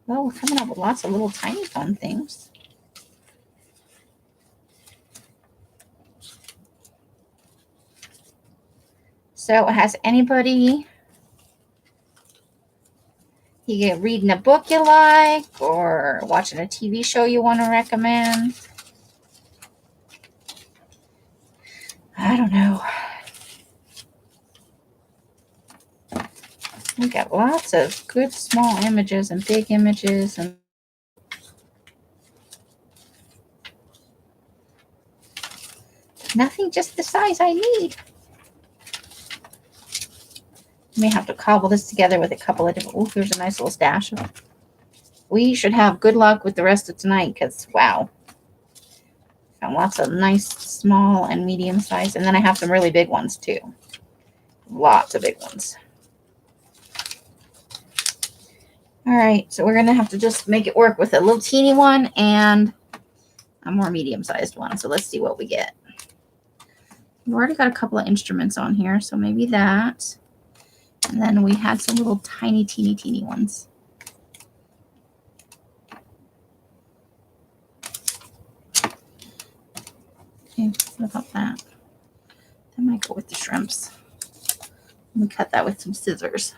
Speaker 1: Well, we're coming up with lots of little tiny fun things. So has anybody, you reading a book you like, or watching a TV show you want to recommend? I don't know. We got lots of good small images and big images, and nothing just the size I need. May have to cobble this together with a couple of different. Oh, here's a nice little stash. We should have good luck with the rest of tonight, because wow, got lots of nice small and medium size, and then I have some really big ones too. Lots of big ones. All right, so we're gonna have to just make it work with a little teeny one and a more medium-sized one. So let's see what we get. We've already got a couple of instruments on here, so maybe that. And then we had some little tiny, teeny ones. Okay, what about that? That might go with the shrimps. Let me cut that with some scissors.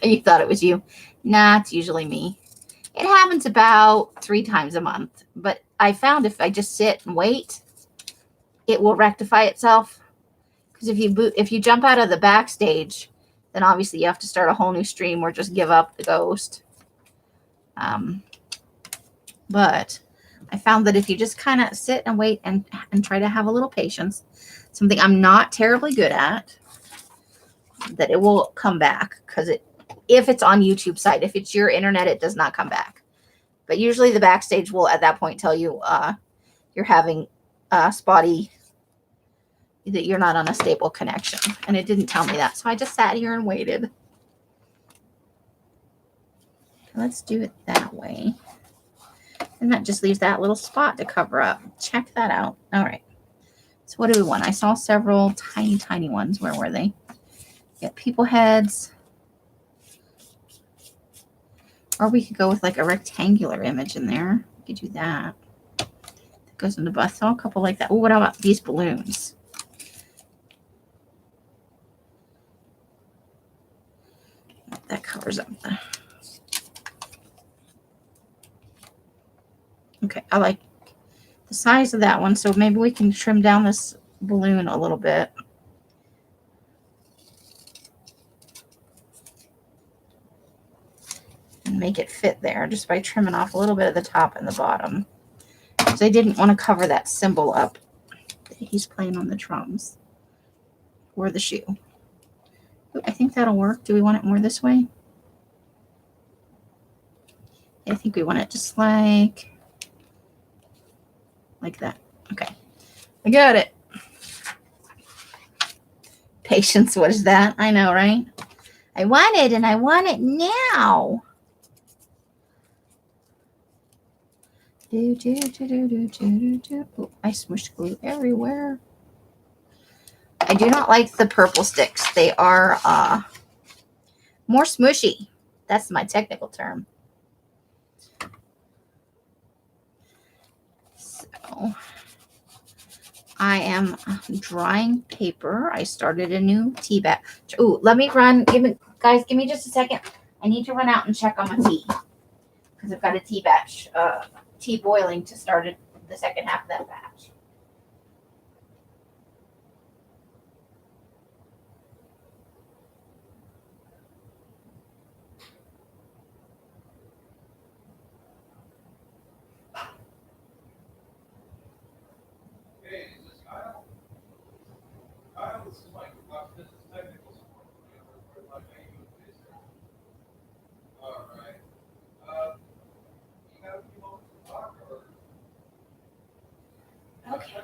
Speaker 1: You thought it was you. Nah, it's usually me. It happens about 3 times a month. But I found if I just sit and wait, it will rectify itself. Because if you jump out of the backstage, then obviously you have to start a whole new stream or just give up the ghost. But I found that if you just kind of sit and wait and try to have a little patience, something I'm not terribly good at, that it will come back. Because if it's on YouTube site, if it's your internet, it does not come back. But usually the backstage will at that point tell you you're having spotty, that you're not on a stable connection. And it didn't tell me that. So I just sat here and waited. Let's do it that way. And that just leaves that little spot to cover up. Check that out. All right. So what do we want? I saw several tiny ones. Where were they? Got people heads. Or we could go with like a rectangular image in there. We could do that. That goes in the bus. So a couple like that. Oh, what about these balloons? That covers up the... Okay, I like the size of that one, so maybe we can trim down this balloon a little bit. And make it fit there just by trimming off a little bit of the top and the bottom. Because I didn't want to cover that symbol up that he's playing on the drums. Or the shoe. Ooh, I think that'll work. Do we want it more this way? I think we want it just like that. Okay. I got it. Patience, what is that? I know, right? I want it and I want it now. Do, do, do, do, do, do, do. Oh, I smushed glue everywhere. I do not like the purple sticks. They are more smushy. That's my technical term. So I am drying paper. I started a new tea batch. Ooh, let me run. Guys, give me just a second. I need to run out and check on my tea because I've got a tea batch, tea boiling to start the second half of that batch. Okay.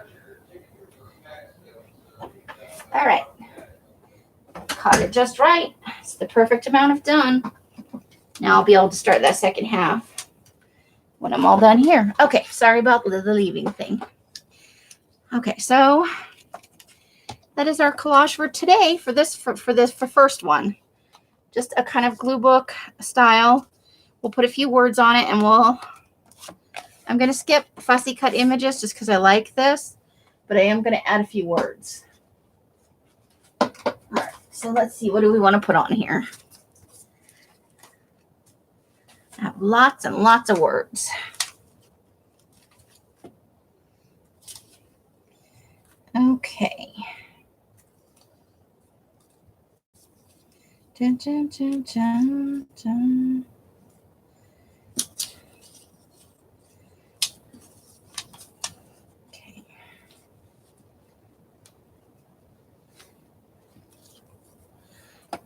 Speaker 1: All right. Caught it just right. It's the perfect amount of done. Now I'll be able to start that second half when I'm all done here. Okay, sorry about the leaving thing. Okay, so that is our collage for today for this first one. Just a kind of glue book style. We'll put a few words on it and I'm going to skip fussy cut images just because I like this, but I am going to add a few words. All right, so let's see. What do we want to put on here? I have lots and lots of words. Okay. Dun, dun, dun, dun, dun. Okay.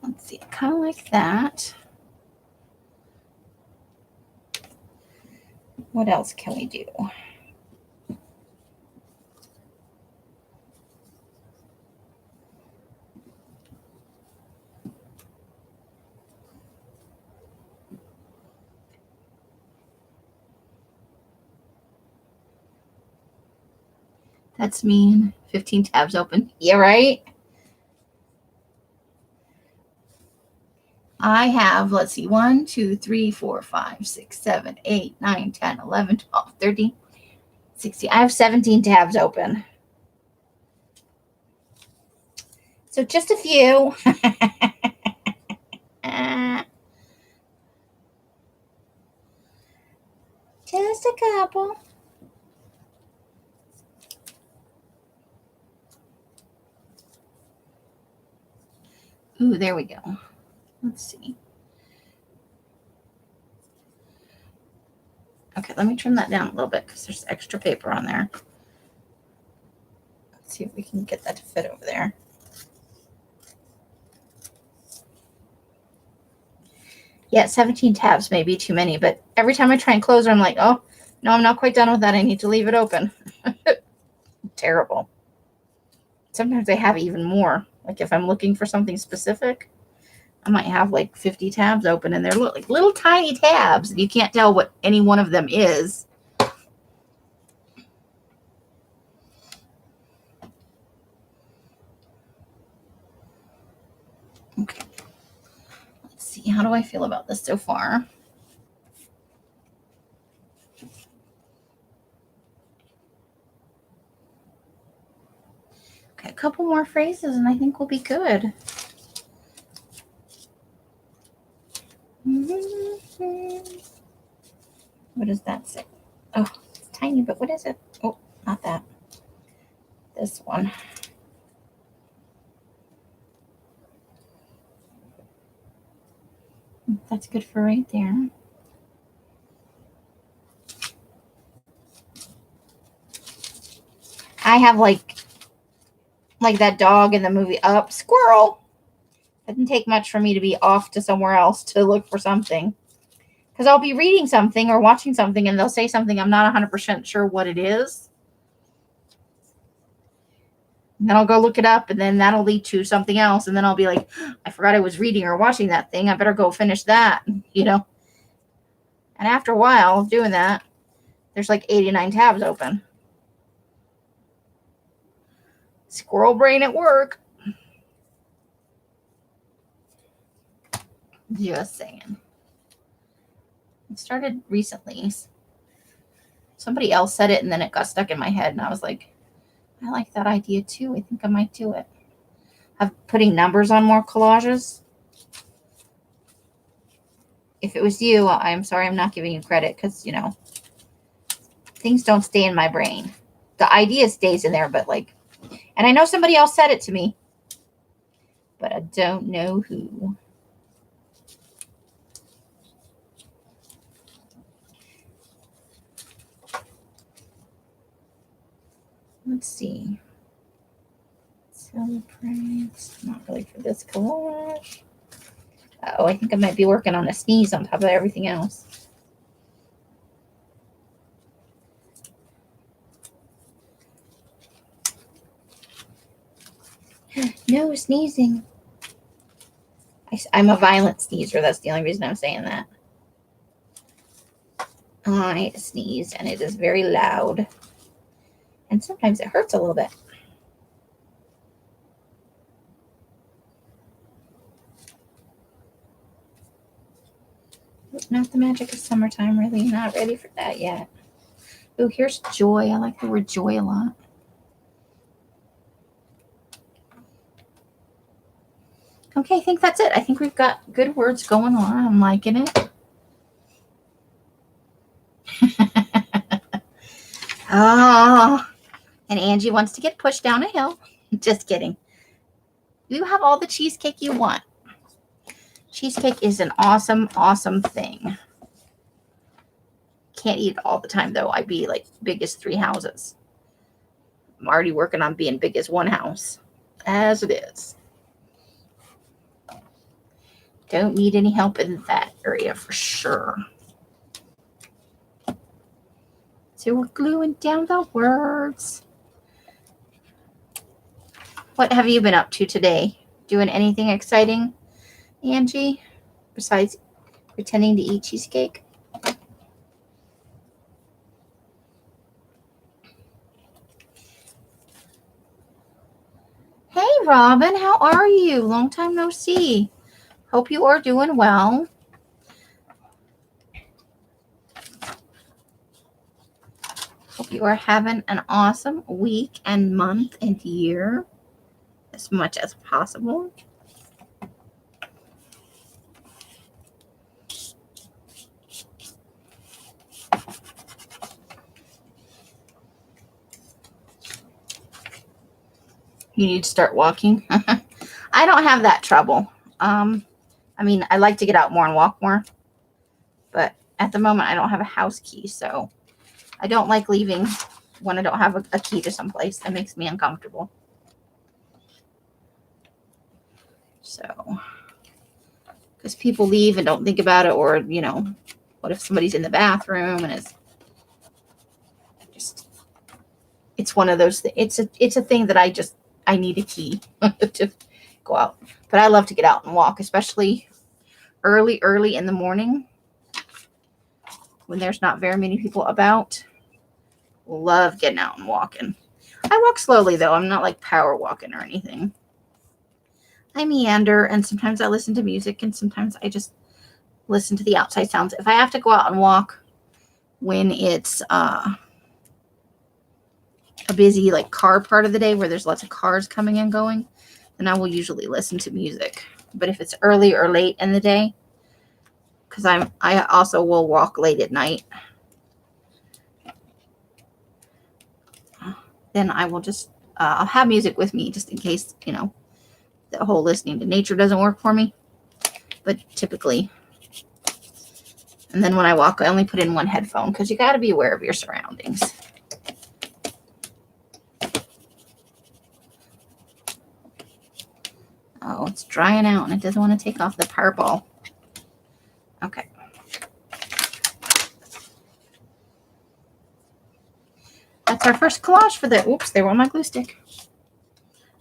Speaker 1: Let's see, kind of like that. What else can we do? That's mean. 15 tabs open. Yeah, right? I have, let's see, 1, 2, 3, 4, 5, 6, 7, 8, 9, 10, 11, 12, 13, 16. I have 17 tabs open. So just a few. Just a couple. Ooh, there we go. Let's see. Okay, let me trim that down a little bit because there's extra paper on there. Let's see if we can get that to fit over there. Yeah, 17 tabs may be too many, but every time I try and close her, I'm like, oh, no, I'm not quite done with that. I need to leave it open. Terrible. Sometimes I have even more. Like if I'm looking for something specific, I might have like 50 tabs open, and they're like little tiny tabs. You can't tell what any one of them is. Okay. Let's see. How do I feel about this so far? Okay, a couple more phrases, and I think we'll be good. What does that say? Oh, it's tiny, but what is it? Oh, not that. This one. That's good for right there. I have like that dog in the movie Up. Squirrel. It didn't take much for me to be off to somewhere else to look for something. Because I'll be reading something or watching something and they'll say something I'm not 100% sure what it is. And then I'll go look it up, and then that'll lead to something else. And then I'll be like, I forgot I was reading or watching that thing. I better go finish that, you know. And after a while of doing that, There's like 89 tabs open. Squirrel brain at work. Just saying. It started recently. Somebody else said it and then it got stuck in my head and I was like, I like that idea too. I think I might do it. Of putting numbers on more collages. If it was you, I'm sorry I'm not giving you credit because, you know, things don't stay in my brain. The idea stays in there, but like, and I know somebody else said it to me, but I don't know who. Let's see. Celebrate. Not really for this collage. Oh, I think I might be working on a sneeze on top of everything else. No sneezing. I'm a violent sneezer. That's the only reason I'm saying that. I sneeze, and it is very loud. And sometimes it hurts a little bit. Not the magic of summertime, really. Not ready for that yet. Oh, here's joy. I like the word joy a lot. Okay, I think that's it. I think we've got good words going on. I'm liking it. Oh, and Angie wants to get pushed down a hill. Just kidding. You have all the cheesecake you want. Cheesecake is an awesome, awesome thing. Can't eat it all the time, though. I'd be like big as 3 houses. I'm already working on being big as 1 house. As it is. Don't need any help in that area for sure. So we're gluing down the words. What have you been up to today? Doing anything exciting, Angie, besides pretending to eat cheesecake? Hey, Robin, how are you? Long time no see. Hope you are doing well. Hope you are having an awesome week and month and year as much as possible. You need to start walking. I don't have that trouble. I mean, I like to get out more and walk more, but at the moment I don't have a house key, so I don't like leaving when I don't have a key to someplace. That makes me uncomfortable. So, because people leave and don't think about it, or, you know, what if somebody's in the bathroom and it's one of those things. It's a thing that I need a key to go out. But I love to get out and walk, especially early in the morning when there's not very many people about. Love getting out and walking. I walk slowly, though. I'm not like power walking or anything. I meander, and sometimes I listen to music, and sometimes I just listen to the outside sounds. If I have to go out and walk when it's a busy like car part of the day where there's lots of cars coming and going, then I will usually listen to music. But if it's early or late in the day, because I also will walk late at night, then I will just I'll have music with me just in case, you know, the whole listening to nature doesn't work for me. But typically, and then when I walk, I only put in one headphone because you got to be aware of your surroundings. Oh, it's drying out and it doesn't want to take off the purple. Okay. That's our first collage for the, oops, there went my glue stick.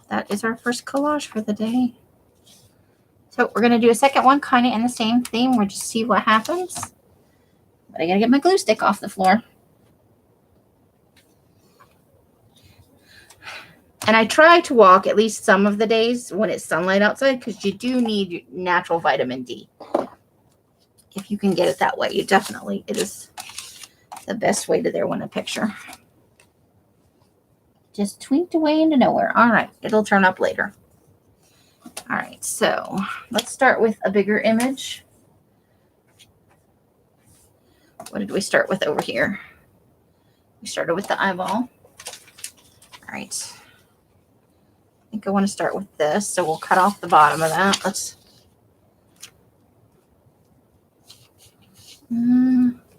Speaker 1: That is our first collage for the day. So we're going to do a second one kind of in the same theme. We'll just see what happens. But I got to get my glue stick off the floor. And I try to walk at least some of the days when it's sunlight outside, because you do need natural vitamin D. If you can get it that way, it is the best way to there win a picture. Just twinked away into nowhere. All right, it'll turn up later. All right, so let's start with a bigger image. What did we start with over here? We started with the eyeball. All right. I think I want to start with this, so we'll cut off the bottom of that. Let's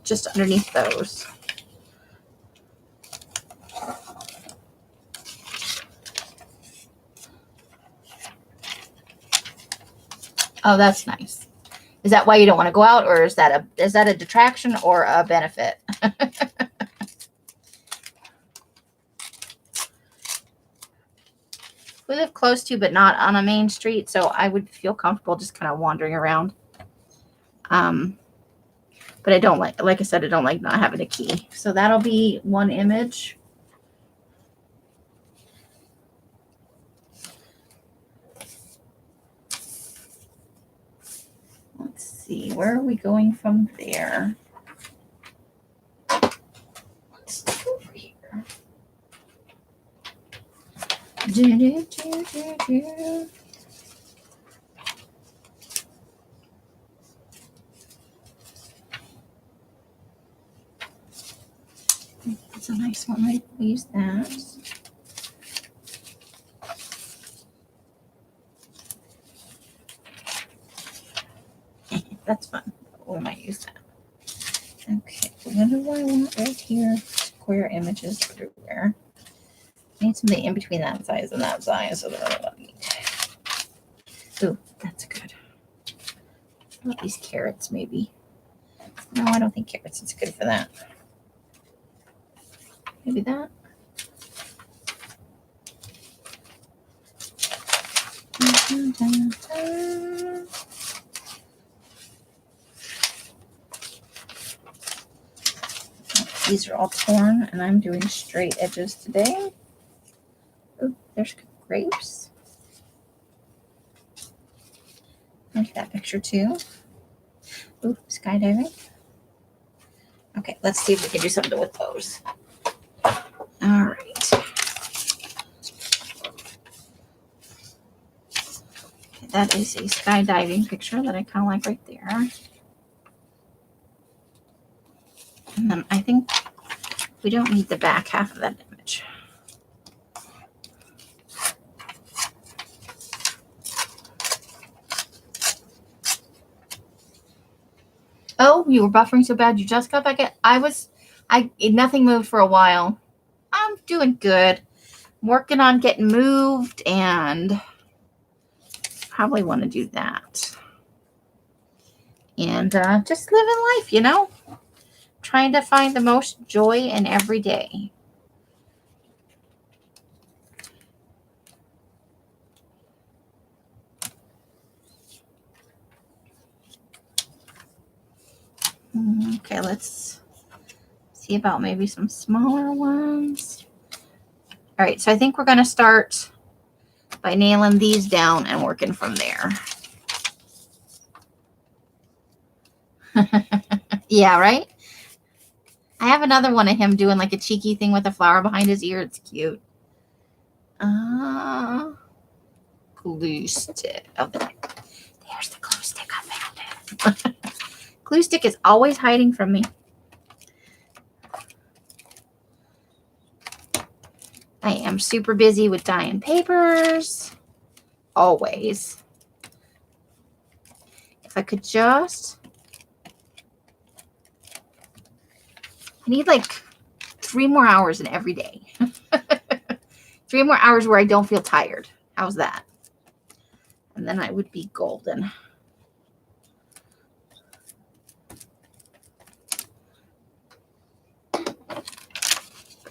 Speaker 1: just underneath those. Oh, that's nice. Is that why you don't want to go out, or is that a detraction or a benefit? We live close to, but not on a main street, so I would feel comfortable just kind of wandering around. But I don't like I said, I don't like not having a key. So that'll be one image. Let's see, where are we going from there? Let's go over here. That's a nice one. I use that. That's fun. We might use that. Okay, what do I want right here? Square images everywhere. I need something in between that size and that size, so they're really neat. Ooh, that's good. What about these carrots, maybe? No, I don't think carrots is good for that. Maybe that. These are all torn, and I'm doing straight edges today. Ooh, there's grapes. Like that picture too. Ooh, skydiving. Okay, let's see if we can do something with those. All right. Okay, that is a skydiving picture that I kind of like right there. And then I think we don't need the back half of that image. Oh, you were buffering so bad you just got back in? Nothing moved for a while. I'm doing good. I'm working on getting moved and probably want to do that. And just living life, you know? Trying to find the most joy in every day. Okay, let's see about maybe some smaller ones. All right, so I think we're going to start by nailing these down and working from there. Yeah, right? I have another one of him doing like a cheeky thing with a flower behind his ear. It's cute. Glue stick. Oh, there's the glue stick. I found it. Glue stick is always hiding from me. I am super busy with dyeing papers. Always. If I could just... I need like 3 more hours in every day. 3 more hours where I don't feel tired. How's that? And then I would be golden.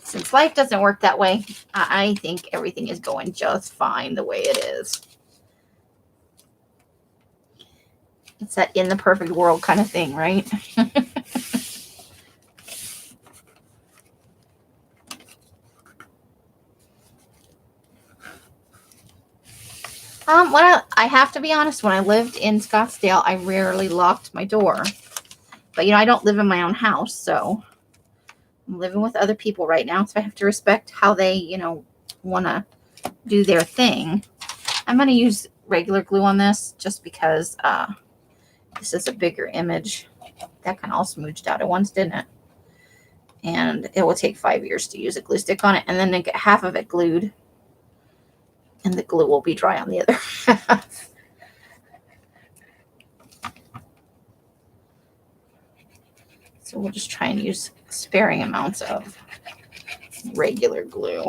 Speaker 1: Since life doesn't work that way, I think everything is going just fine the way it is. It's that in the perfect world kind of thing, right? I have to be honest, when I lived in Scottsdale, I rarely locked my door. But, I don't live in my own house, so I'm living with other people right now, so I have to respect how they, want to do their thing. I'm going to use regular glue on this just because this is a bigger image. That kind of all smooched out at once, didn't it? And it will take 5 years to use a glue stick on it, and then to get half of it glued, and the glue will be dry on the other half. So we'll just try and use sparing amounts of regular glue.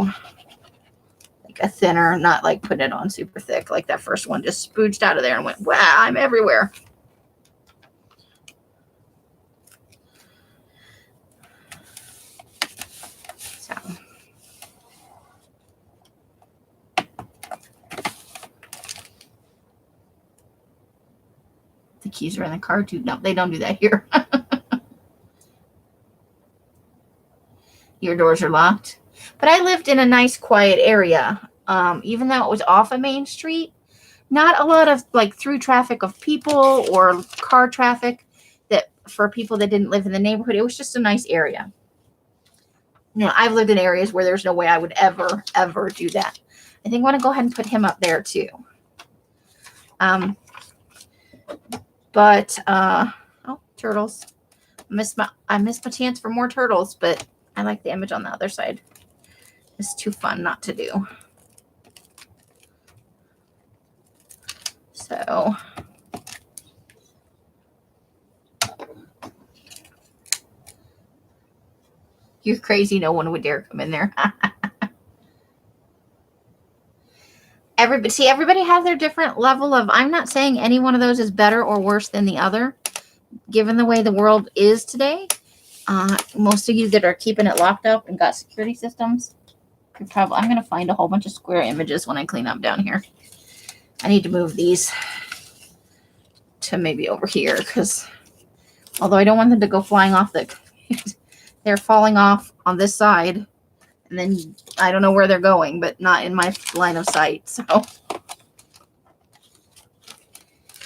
Speaker 1: Like a thinner, not like putting it on super thick. Like that first one just spooged out of there and went, wow, I'm everywhere. So. The keys are in the car too. No, they don't do that here. Your doors are locked. But I lived in a nice, quiet area. Even though it was off a main street, not a lot of like through traffic of people or car traffic that for people that didn't live in the neighborhood. It was just a nice area. I've lived in areas where there's no way I would ever do that. I think I want to go ahead and put him up there too. Oh, turtles. I missed my chance for more turtles, but I like the image on the other side. It's too fun not to do. So you're crazy. No one would dare come in there. Everybody has their different level of, I'm not saying any one of those is better or worse than the other. Given the way the world is today, most of you that are keeping it locked up and got security systems, I'm going to find a whole bunch of square images when I clean up down here. I need to move these to maybe over here because although I don't want them to go flying off, they're falling off on this side. And then I don't know where they're going, but not in my line of sight. So,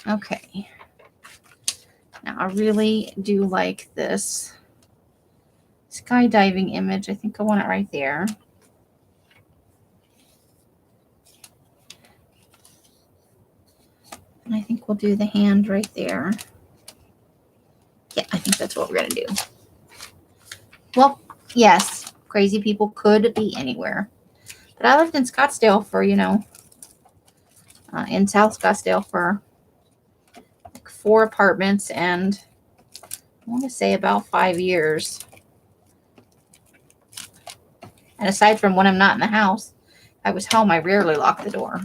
Speaker 1: okay. Now, I really do like this skydiving image. I think I want it right there. And I think we'll do the hand right there. Yeah, I think that's what we're going to do. Well, yes, crazy people could be anywhere. But I lived in Scottsdale for, in South Scottsdale for like 4 apartments and I want to say about 5 years. And aside from when I'm not in the house, I was home, I rarely locked the door.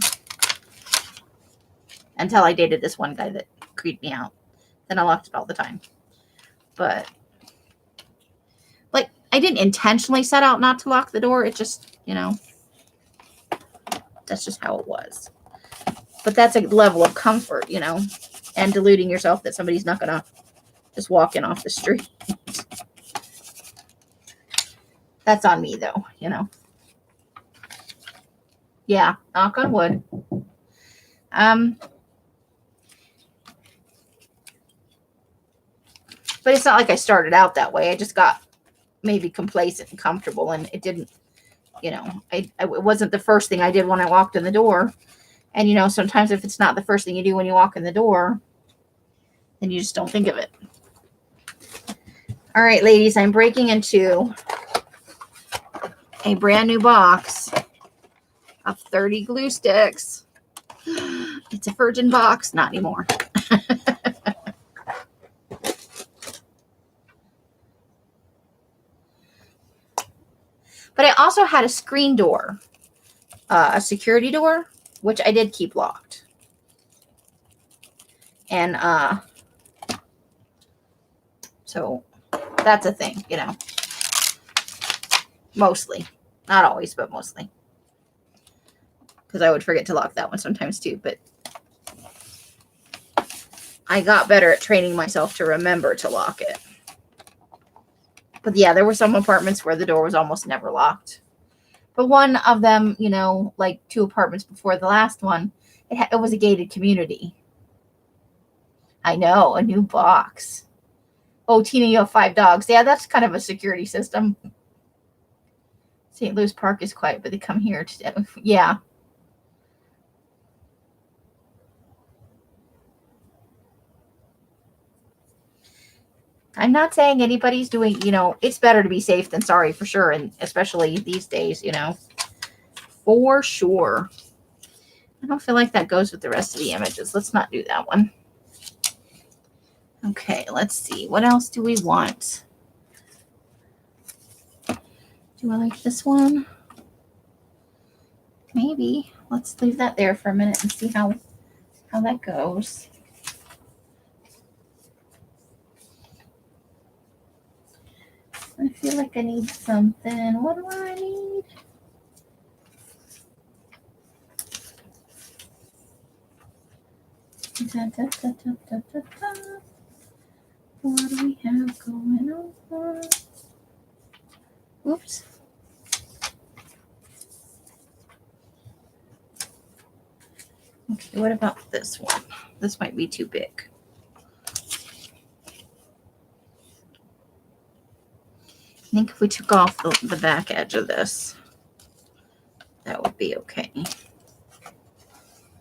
Speaker 1: Until I dated this one guy that creeped me out. Then I locked it all the time. But, like, I didn't intentionally set out not to lock the door. It just, that's just how it was. But that's a level of comfort, and deluding yourself that somebody's not going to just walk in off the street. That's on me, though, Yeah, knock on wood. But it's not like I started out that way. I just got maybe complacent and comfortable, and it didn't, it wasn't the first thing I did when I walked in the door. And, sometimes if it's not the first thing you do when you walk in the door, then you just don't think of it. All right, ladies, I'm breaking into a brand new box of 30 glue sticks. It's a virgin box. Not anymore. But I also had a screen door, a security door, which I did keep locked. And so that's a thing, Mostly. Not always, but mostly. Because I would forget to lock that one sometimes too. But I got better at training myself to remember to lock it. But yeah, there were some apartments where the door was almost never locked. But one of them, like 2 apartments before the last one, It was a gated community. I know, a new box. Oh, Tina, you have 5 dogs. Yeah, that's kind of a security system. St. Louis Park is quiet, but they come here today. Yeah. I'm not saying anybody's doing, it's better to be safe than sorry for sure. And especially these days, for sure. I don't feel like that goes with the rest of the images. Let's not do that one. Okay, let's see. What else do we want? Do I like this one? Maybe. Let's leave that there for a minute and see how that goes. I feel like I need something. What do I need? Da, da, da, da, da, da, da. What do we have going on? Oops. Okay, what about this one? This might be too big. I think if we took off the back edge of this, that would be okay.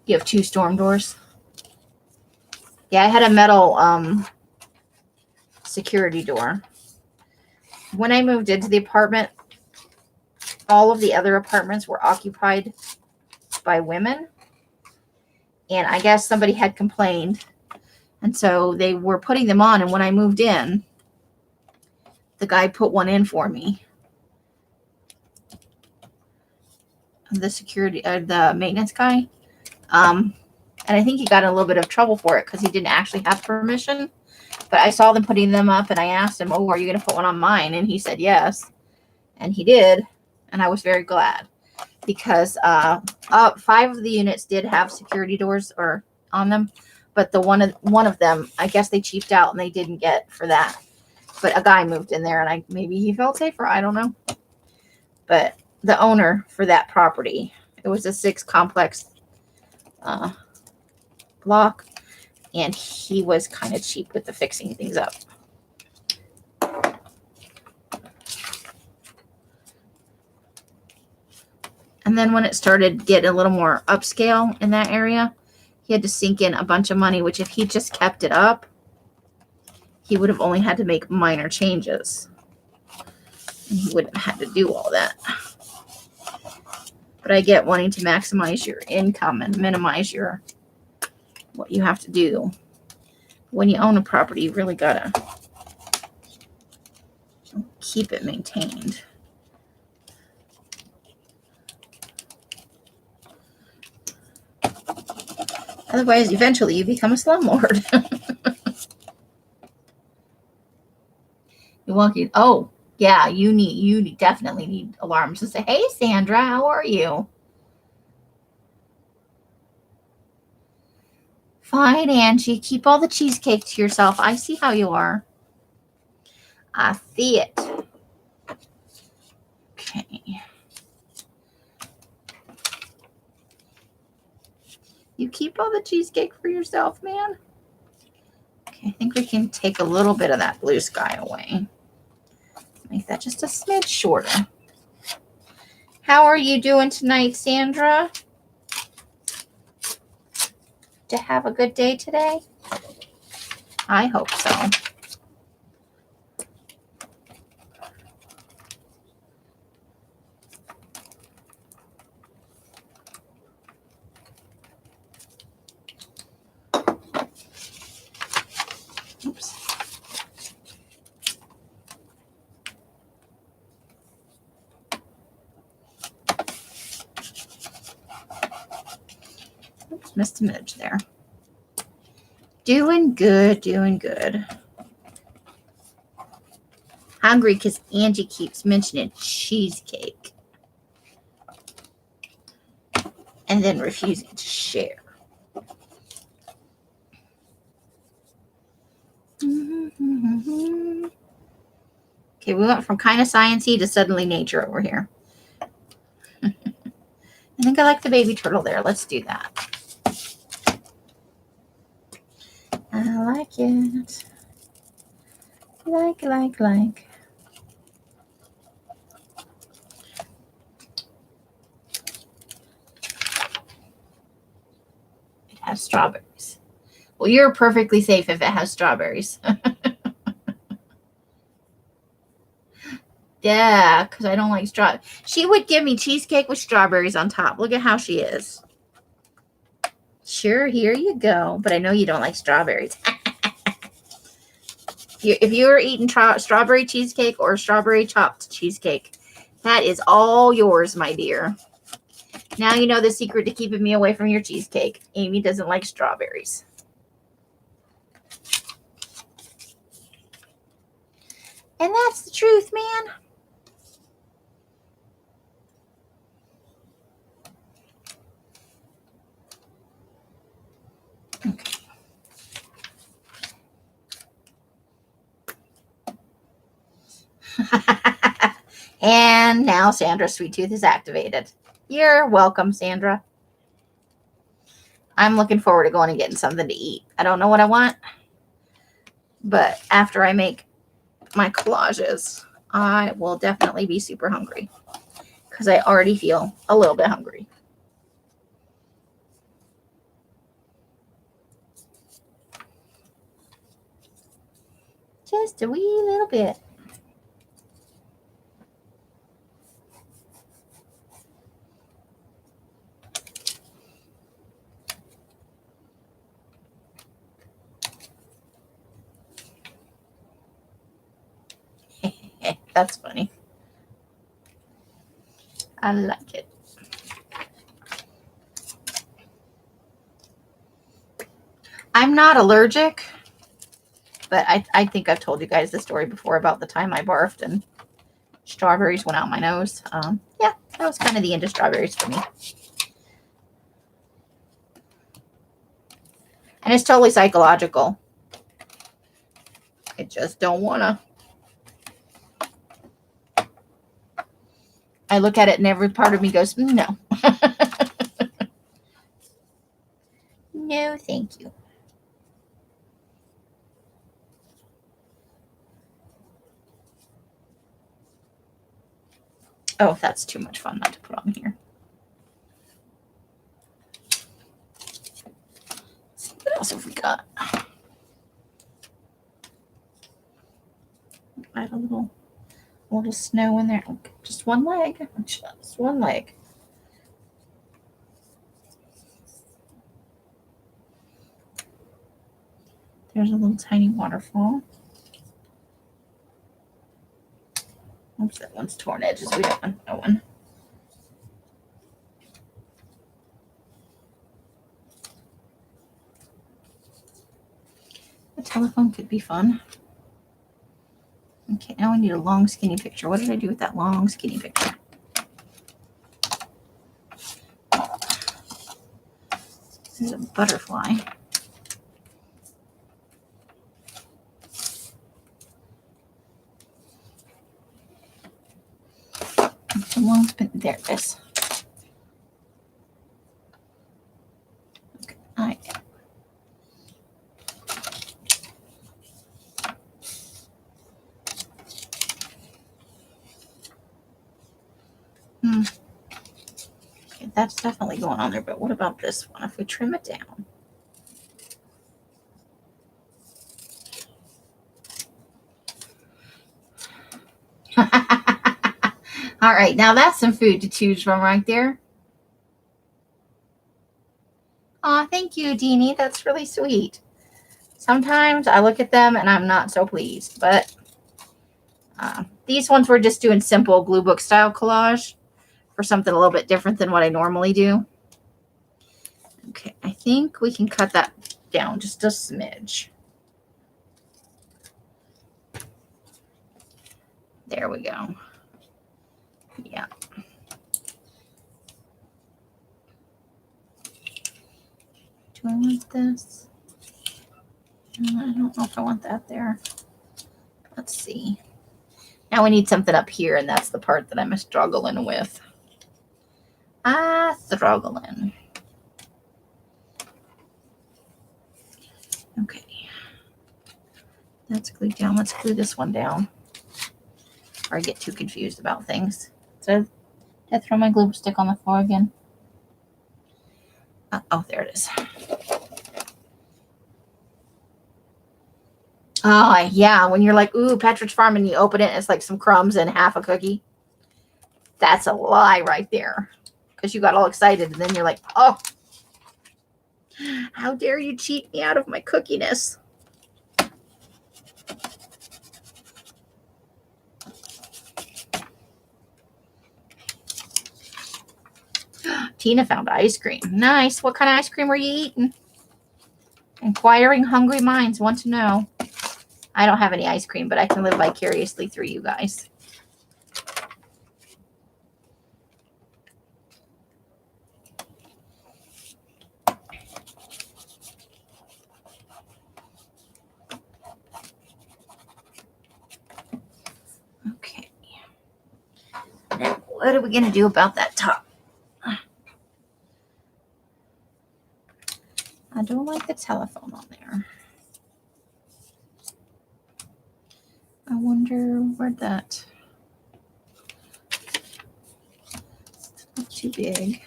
Speaker 1: You have 2 storm doors? Yeah, I had a metal security door. When I moved into the apartment, all of the other apartments were occupied by women. And I guess somebody had complained. And so they were putting them on. And when I moved in, the guy put one in for me. The maintenance guy. And I think he got in a little bit of trouble for it because he didn't actually have permission. But I saw them putting them up and I asked him, oh, are you going to put one on mine? And he said yes. And he did. And I was very glad because 5 of the units did have security doors or on them. But the one of them, I guess they cheaped out and they didn't get for that. But a guy moved in there and maybe he felt safer. I don't know. But the owner for that property, it was a 6 complex block. And he was kind of cheap with the fixing things up. And then when it started getting a little more upscale in that area, he had to sink in a bunch of money, which if he just kept it up, he would have only had to make minor changes. And he wouldn't have had to do all that. But I get wanting to maximize your income and minimize what you have to do. When you own a property, you really gotta keep it maintained. Otherwise, eventually you become a slumlord. You're walking. Oh, yeah, you definitely need alarms to say, hey, Sandra, how are you? Fine, Angie. Keep all the cheesecake to yourself. I see how you are. I see it. Okay. You keep all the cheesecake for yourself, man. Okay, I think we can take a little bit of that blue sky away. Make that just a smidge shorter. How are you doing tonight, Sandra? To have a good day today? I hope so. Oops. Oops, missed an edge there. Doing good, doing good. Hungry because Angie keeps mentioning cheesecake. And then refusing to share. Okay, we went from kind of sciencey to suddenly nature over here. I think I like the baby turtle there. Let's do that. it. Like. It has strawberries. Well, you're perfectly safe if it has strawberries. Yeah, because I don't like straw. She would give me cheesecake with strawberries on top. Look at how she is. Sure, here you go. But I know you don't like strawberries. If you were eating strawberry cheesecake or strawberry chopped cheesecake, that is all yours, my dear. Now you know the secret to keeping me away from your cheesecake. Amy doesn't like strawberries. And that's the truth, man. Okay. And now Sandra's sweet tooth is activated. You're welcome, Sandra. I'm looking forward to going and getting something to eat. I don't know what I want, but after I make my collages, I will definitely be super hungry because I already feel a little bit hungry. Just a wee little bit. That's funny. I like it. I'm not allergic, but I think I've told you guys the story before about the time I barfed and strawberries went out my nose. Yeah, that was kind of the end of strawberries for me. And it's totally psychological. I just don't want to. I look at it and every part of me goes, no. No, thank you. Oh, that's too much fun not to put on here. Let's see, what else have we got? Add a little snow in there. Okay, just one leg. Just one leg. There's a little tiny waterfall. Oops, that one's torn edges. We don't want that one. The telephone could be fun. Okay, now I need a long skinny picture. What did I do with that long skinny picture? This is a butterfly. There it is. Okay, Okay, that's definitely going on there, but what about this one? If we trim it down. All right, now that's some food to choose from right there. Aw, thank you, Deanie. That's really sweet. Sometimes I look at them and I'm not so pleased, but these ones we're just doing simple glue book style collage for something a little bit different than what I normally do. Okay, I think we can cut that down just a smidge. There we go. Yeah. Do I want this? I don't know if I want that there. Let's see. Now we need something up here, and that's the part that I'm struggling with. Struggling. Okay. That's glued down. Let's glue this one down. Or I get too confused about things. So did I throw my glue stick on the floor again? Oh, there it is. Oh, yeah. When you're like, ooh, Pepperidge Farm, and you open it, and it's like some crumbs and half a cookie. That's a lie right there. Because you got all excited, and then you're like, oh, how dare you cheat me out of my cookiness? Tina found ice cream. Nice. What kind of ice cream were you eating? Inquiring hungry minds want to know. I don't have any ice cream, but I can live vicariously through you guys. Okay. Now, what are we going to do about that top? I don't like the telephone on there. I wonder where that... It's not too big.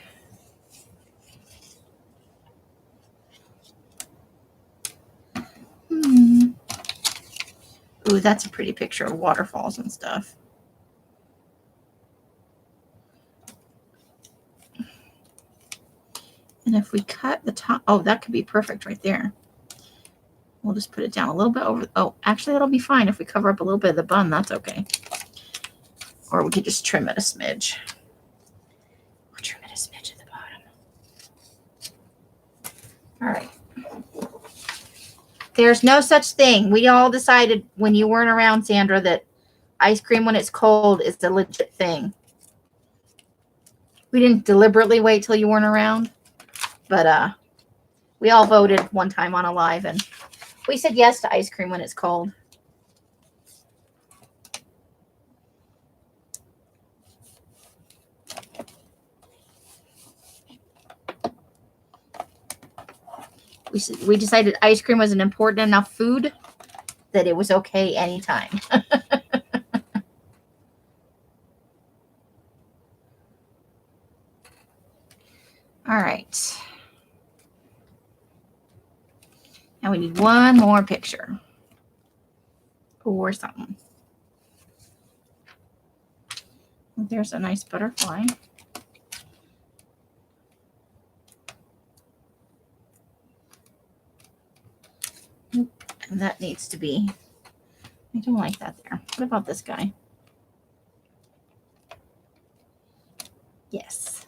Speaker 1: Ooh, that's a pretty picture of waterfalls and stuff. And if we cut the top, oh, that could be perfect right there. We'll just put it down a little bit over. Oh, actually, that'll be fine. If we cover up a little bit of the bun, that's okay. Or we could just trim it a smidge. We'll trim it a smidge at the bottom. All right. There's no such thing. We all decided when you weren't around, Sandra, that ice cream when it's cold is a legit thing. We didn't deliberately wait till you weren't around, but we all voted one time on a live, and we said yes to ice cream when it's cold. We decided ice cream was an important enough food that it was okay anytime. All right. Now we need one more picture or something. There's a nice butterfly. And that needs to be, I don't like that there. What about this guy? Yes.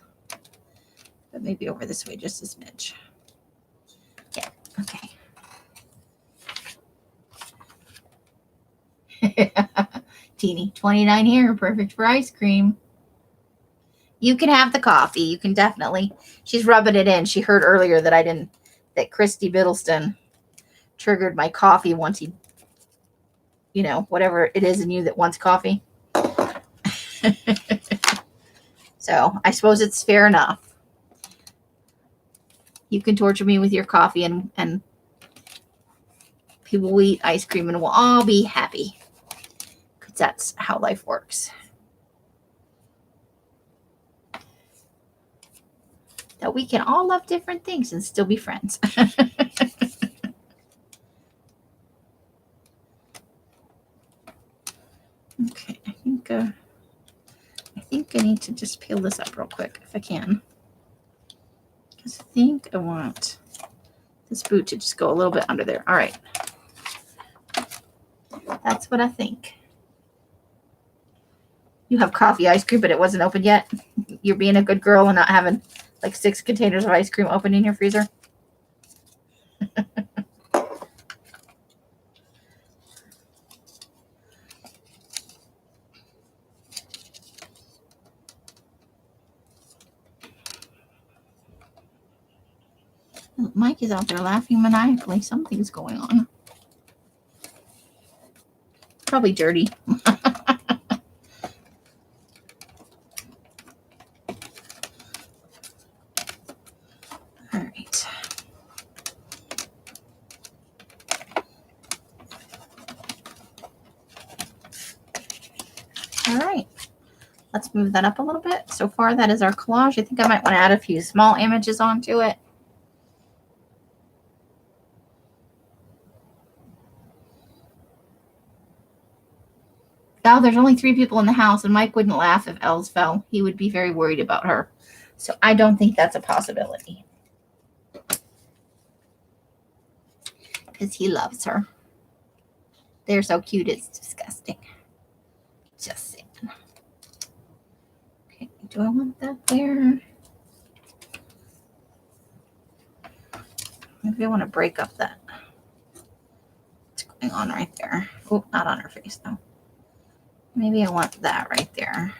Speaker 1: But maybe over this way just a smidge. Yeah, okay. Teeny, 29 here, perfect for ice cream. You can have the coffee. You can definitely. She's rubbing it in. She heard earlier that that Christy Biddleston triggered my coffee once he, whatever it is in you that wants coffee. So I suppose it's fair enough. You can torture me with your coffee and people will eat ice cream and we'll all be happy. Because that's how life works. That we can all love different things and still be friends. Okay, I think I need to just peel this up real quick if I can. Because I think I want this boot to just go a little bit under there. All right. That's what I think. You have coffee ice cream, but it wasn't open yet. You're being a good girl and not having like 6 containers of ice cream open in your freezer. Mike is out there laughing maniacally. Something's going on. Probably dirty. All right. All right. Let's move that up a little bit. So far, that is our collage. I think I might want to add a few small images onto it. Now, there's only 3 people in the house, and Mike wouldn't laugh if Els fell. He would be very worried about her. So I don't think that's a possibility. Because he loves her. They're so cute, it's disgusting. Just saying. Okay, do I want that there? Maybe I want to break up that. What's going on right there? Oh, not on her face, though. Maybe I want that right there.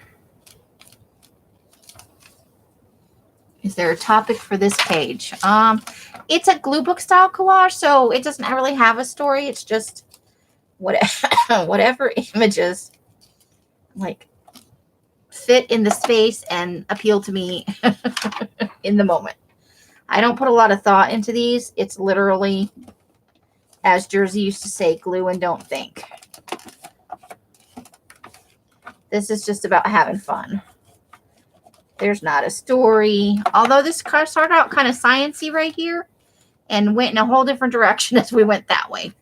Speaker 1: Is there a topic for this page? It's a glue book style collage, so it doesn't really have a story. It's just whatever images like fit in the space and appeal to me in the moment. I don't put a lot of thought into these. It's literally, as Jersey used to say, glue and don't think. This is just about having fun. There's not a story. Although this started out kind of sciencey right here and went in a whole different direction as we went that way.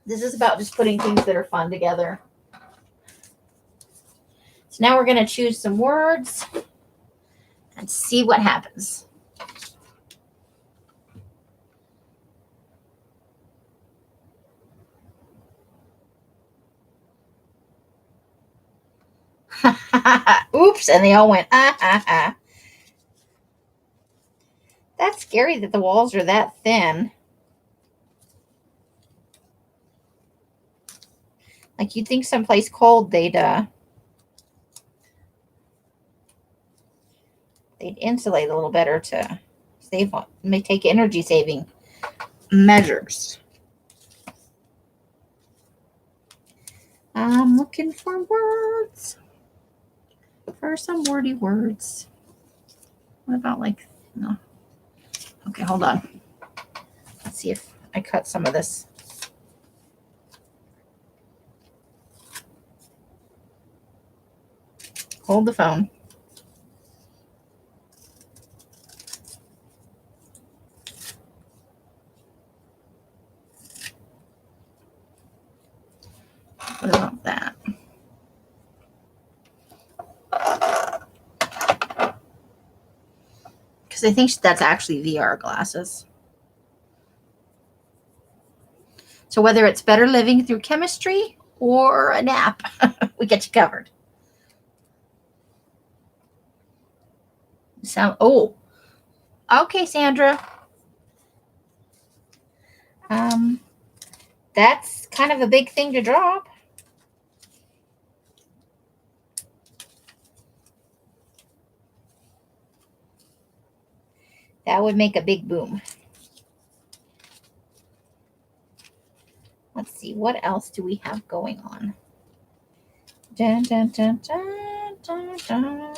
Speaker 1: This is about just putting things that are fun together. So now we're going to choose some words and see what happens. Oops, and they all went, ah, ah, ah. That's scary that the walls are that thin. Like you'd think someplace cold they'd insulate a little better to save on, may take energy saving measures. I'm looking for words. For some wordy words. What about like, no. Okay, hold on. Let's see if I cut some of this. Hold the phone. What about that? Because I think that's actually VR glasses. So whether it's better living through chemistry or a nap, we get you covered. Oh, okay, Sandra. That's kind of a big thing to drop. That would make a big boom. Let's see, what else do we have going on? Dun, dun, dun, dun, dun, dun.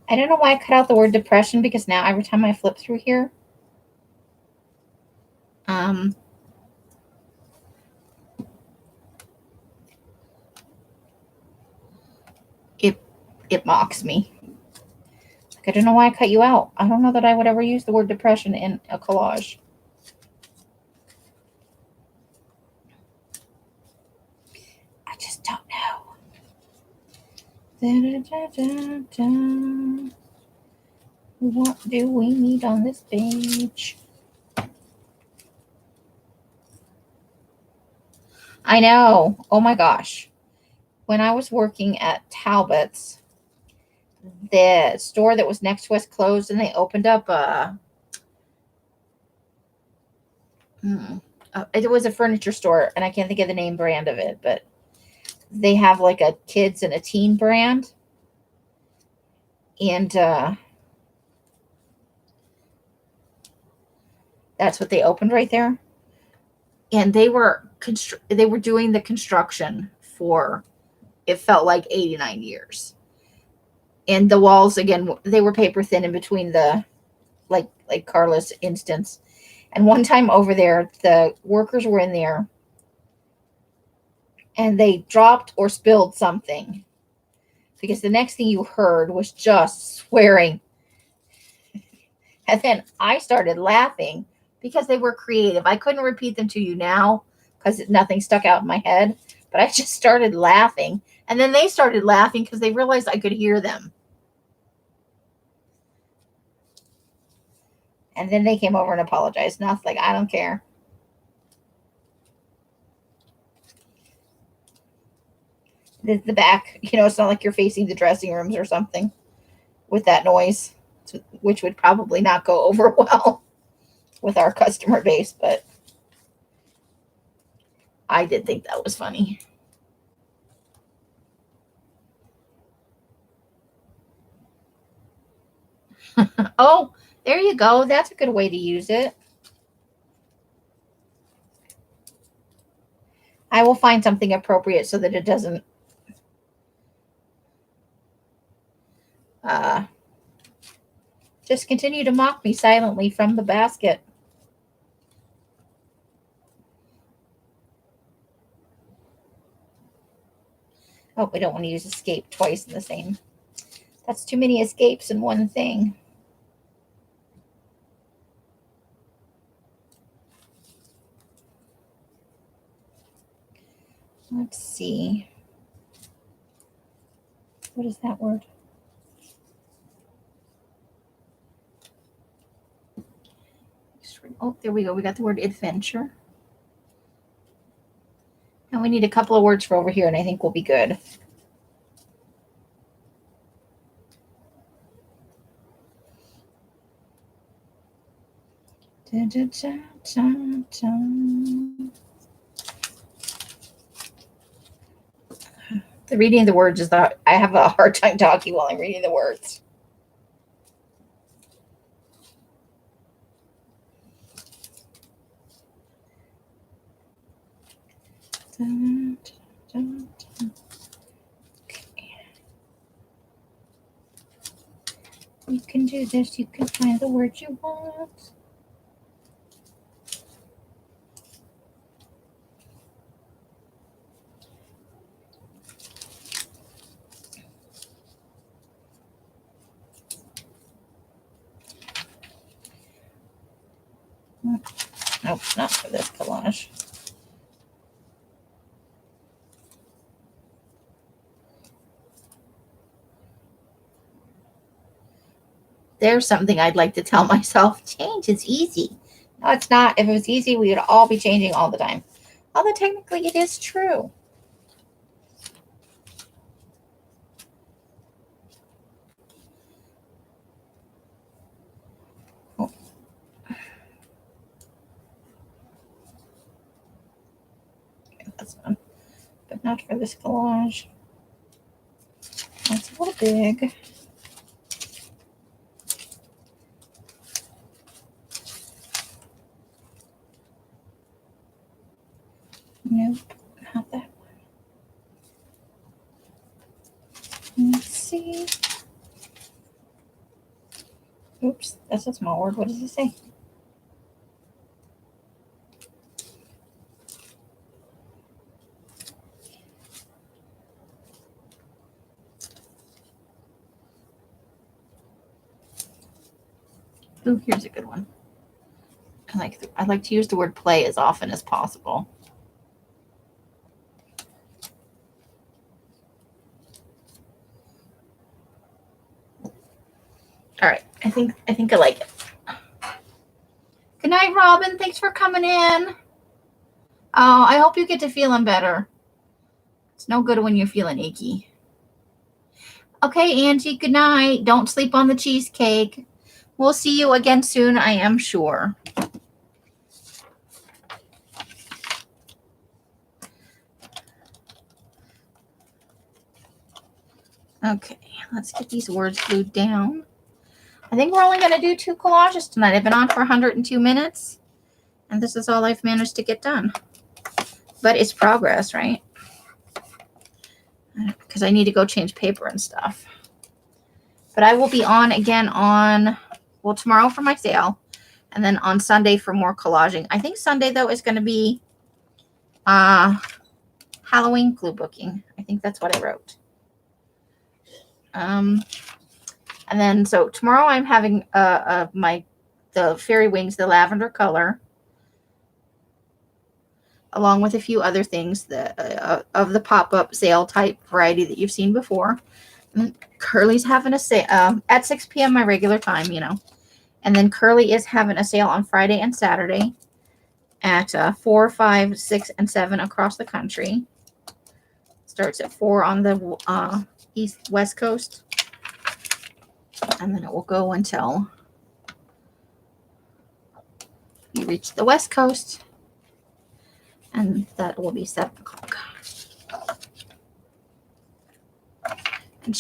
Speaker 1: I don't know why I cut out the word depression, because now every time I flip through here, it mocks me. Like, I don't know why I cut you out. I don't know that I would ever use the word depression in a collage. I just don't know. Da, da, da, da. What do we need on this page? I know. Oh my gosh. When I was working at Talbot's, the store that was next to us closed, and they opened up it was a furniture store, and I can't think of the name brand of it, but they have like a kids and a teen brand. And that's what they opened right there. And they were doing the construction for, it felt like 89 years. And the walls, again, they were paper thin in between the like Carla's instance. And one time over there, the workers were in there and they dropped or spilled something, because the next thing you heard was just swearing. And then I started laughing because they were creative. I couldn't repeat them to you now because nothing stuck out in my head, but I just started laughing. And then they started laughing because they realized I could hear them. And then they came over and apologized. And I was like, I don't care. The back, it's not like you're facing the dressing rooms or something with that noise, which would probably not go over well with our customer base, but I did think that was funny. Oh, there you go. That's a good way to use it. I will find something appropriate so that it doesn't just continue to mock me silently from the basket. Oh, we don't want to use escape twice in the same. That's too many escapes in one thing. Let's see. What is that word? Oh, there we go. We got the word adventure. And we need a couple of words for over here, and I think we'll be good. Da, da, da, da, da. The reading of the words is that I have a hard time talking while I'm reading the words. Dun, dun, dun. Okay. You can do this. You can find the words you want. Nope, not for this collage. There's something I'd like to tell myself. Change is easy. No, it's not. If it was easy, we would all be changing all the time. Although technically it is true. Oh. Okay, that's fun. But not for this collage. That's a little big. Nope, not that one. Let's see. Oops, that's a small word. What does it say? Ooh, here's a good one. I like to use the word play as often as possible. All right, I think I like it. Good night, Robin. Thanks for coming in. Oh, I hope you get to feeling better. It's no good when you're feeling achy. Okay, Angie, good night. Don't sleep on the cheesecake. We'll see you again soon, I am sure. Okay, let's get these words glued down. I think we're only going to do 2 collages tonight. I've been on for 102 minutes, and this is all I've managed to get done. But it's progress, right? Because I need to go change paper and stuff. But I will be on again on well, tomorrow for my sale, and then on Sunday for more collaging. I think Sunday, though, is going to be Halloween glue booking. I think that's what I wrote. And then, so tomorrow I'm having the fairy wings, the lavender color, along with a few other things of the pop-up sale type variety that you've seen before. And Curly's having a sale at 6 p.m. my regular time, And then Curly is having a sale on Friday and Saturday at 4, 5, 6, and 7 across the country. Starts at 4 on the west coast. And then it will go until you reach the west coast. And that will be 7 o'clock. And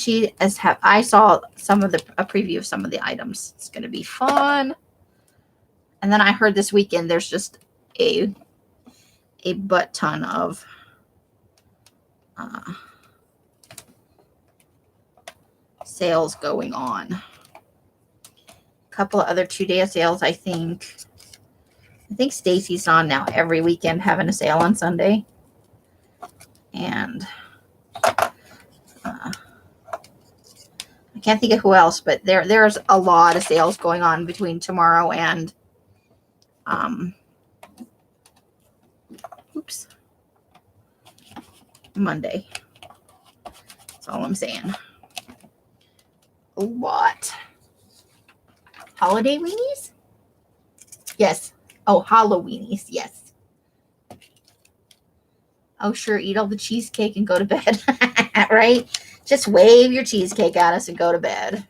Speaker 1: I saw a preview of some of the items. It's going to be fun. And then I heard this weekend there's just a butt ton of sales going on. A couple of other 2-day sales, I think. I think Stacy's on now every weekend having a sale on Sunday. And I can't think of who else, but there's a lot of sales going on between tomorrow and Monday. That's all I'm saying. A lot. Holiday weenies? Yes. Oh, Halloweenies. Yes. Oh, sure. Eat all the cheesecake and go to bed. Right? Just wave your cheesecake at us and go to bed.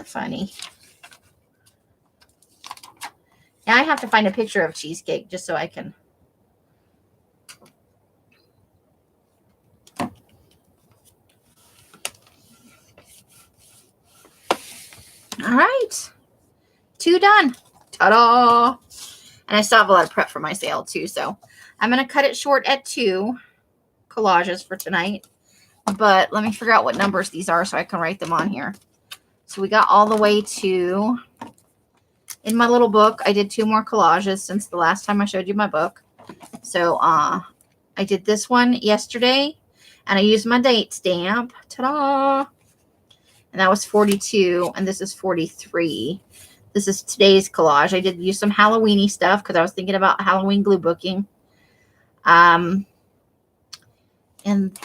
Speaker 1: Funny. Now I have to find a picture of cheesecake just so I can. All right. 2 done. Ta-da. And I still have a lot of prep for my sale too. So I'm going to cut it short at 2 collages for tonight. But let me figure out what numbers these are so I can write them on here. So we got all the way to, in my little book, I did 2 more collages since the last time I showed you my book. So I did this one yesterday and I used my date stamp. Ta-da. And that was 42 and this is 43. This is today's collage. I did use some Halloweeny stuff because I was thinking about Halloween glue booking. And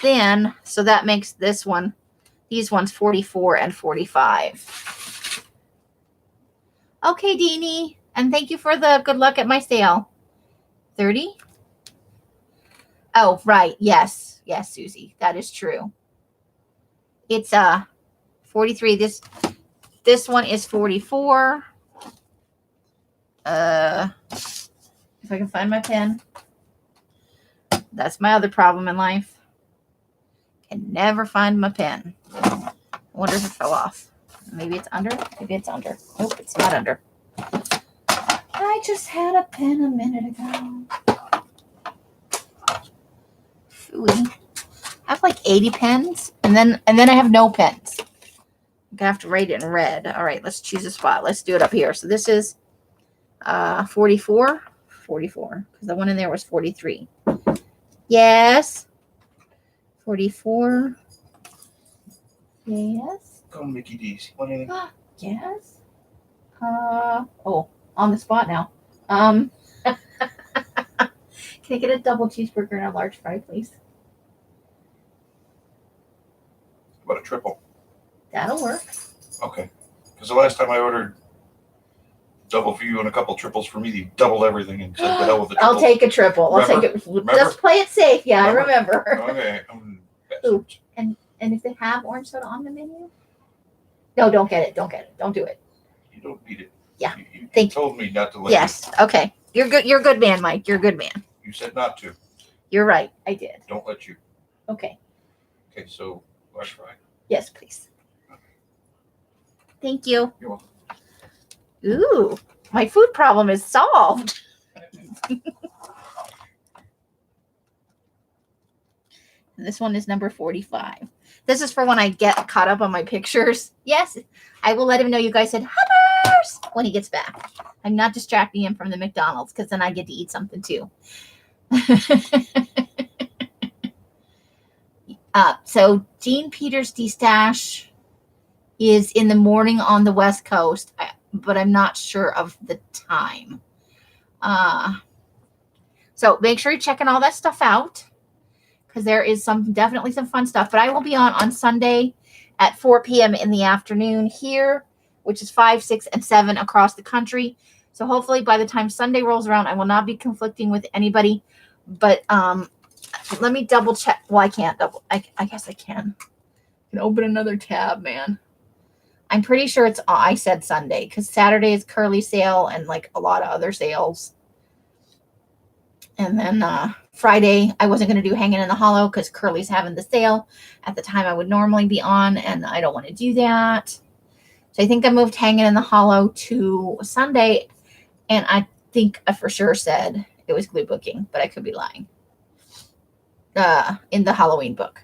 Speaker 1: then, so that makes these ones 44 and 45. Okay, Deanie. And thank you for the good luck at my sale. 30? Oh, right. Yes. Yes, Susie. That is true. It's 43. This one is 44. If I can find my pen. That's my other problem in life. Can never find my pen. I wonder if it fell off. Maybe it's under. Maybe it's under. Nope, it's not under. I just had a pen a minute ago. Phooey. I have like 80 pens, and then I have no pens. I'm gonna have to write it in red. All right, let's choose a spot. Let's do it up here. So this is 44, because the one in there was 43. Yes. 44. Yes.
Speaker 2: Go Mickey D's. What anything?
Speaker 1: Yes. Oh, on the spot now. Can I get a double cheeseburger and a large fry, please?
Speaker 2: What, a triple?
Speaker 1: That'll work.
Speaker 2: Okay. Because the last time I ordered double for you and a couple triples for me, you doubled everything and said the hell with the triple.
Speaker 1: I'll take a triple. I'll take it.
Speaker 2: Remember?
Speaker 1: Just play it safe. Yeah, I remember.
Speaker 2: Okay.
Speaker 1: Ooh, and if they have orange soda on the menu? No, don't get it. Don't get it. Don't do it.
Speaker 2: You don't need it.
Speaker 1: Yeah.
Speaker 2: You told me not to let
Speaker 1: Yes. You. Okay. You're good. You're a good man, Mike. You're a good man.
Speaker 2: You said not to.
Speaker 1: You're right. I did.
Speaker 2: Don't let you.
Speaker 1: Okay.
Speaker 2: Okay, so large fry.
Speaker 1: Yes, please. Thank you.
Speaker 2: You're welcome.
Speaker 1: Ooh, my food problem is solved. And this one is number 45. This is for when I get caught up on my pictures. Yes, I will let him know you guys said Hubbers when he gets back. I'm not distracting him from the McDonald's because then I get to eat something too. So Jean Peters D-Stash is in the morning on the West Coast, but I'm not sure of the time. So make sure you're checking all that stuff out, because there is definitely some fun stuff. But I will be on Sunday at 4 p.m. in the afternoon here, which is 5, 6, and 7 across the country. So hopefully by the time Sunday rolls around, I will not be conflicting with anybody. But let me double check. Well, I can't double. I guess I can. I can open another tab, man. I'm pretty sure I said Sunday, because Saturday is Curly sale and like a lot of other sales. And then Friday, I wasn't going to do Hanging in the Hollow because Curly's having the sale at the time I would normally be on, and I don't want to do that. So I think I moved Hanging in the Hollow to Sunday, and I think I for sure said it was glue booking, but I could be lying. In the Halloween book.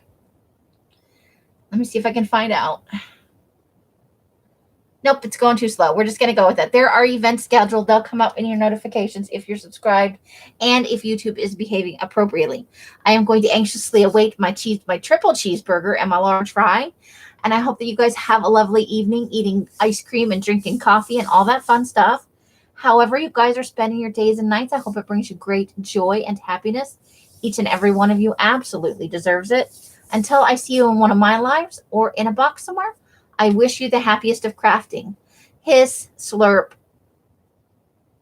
Speaker 1: Let me see if I can find out. Nope, it's going too slow. We're just going to go with that. There are events scheduled. They'll come up in your notifications if you're subscribed and if YouTube is behaving appropriately. I am going to anxiously await my triple cheeseburger and my large fry. And I hope that you guys have a lovely evening eating ice cream and drinking coffee and all that fun stuff. However you guys are spending your days and nights, I hope it brings you great joy and happiness. Each and every one of you absolutely deserves it. Until I see you in one of my lives or in a box somewhere, I wish you the happiest of crafting. Hiss, slurp,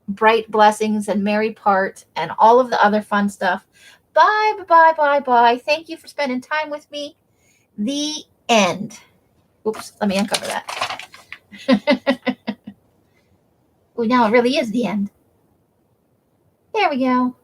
Speaker 1: bright blessings, and merry part, and all of the other fun stuff. Bye, bye, bye, bye. Thank you for spending time with me. The end. Oops, let me uncover that. Oh, now it really is the end. There we go.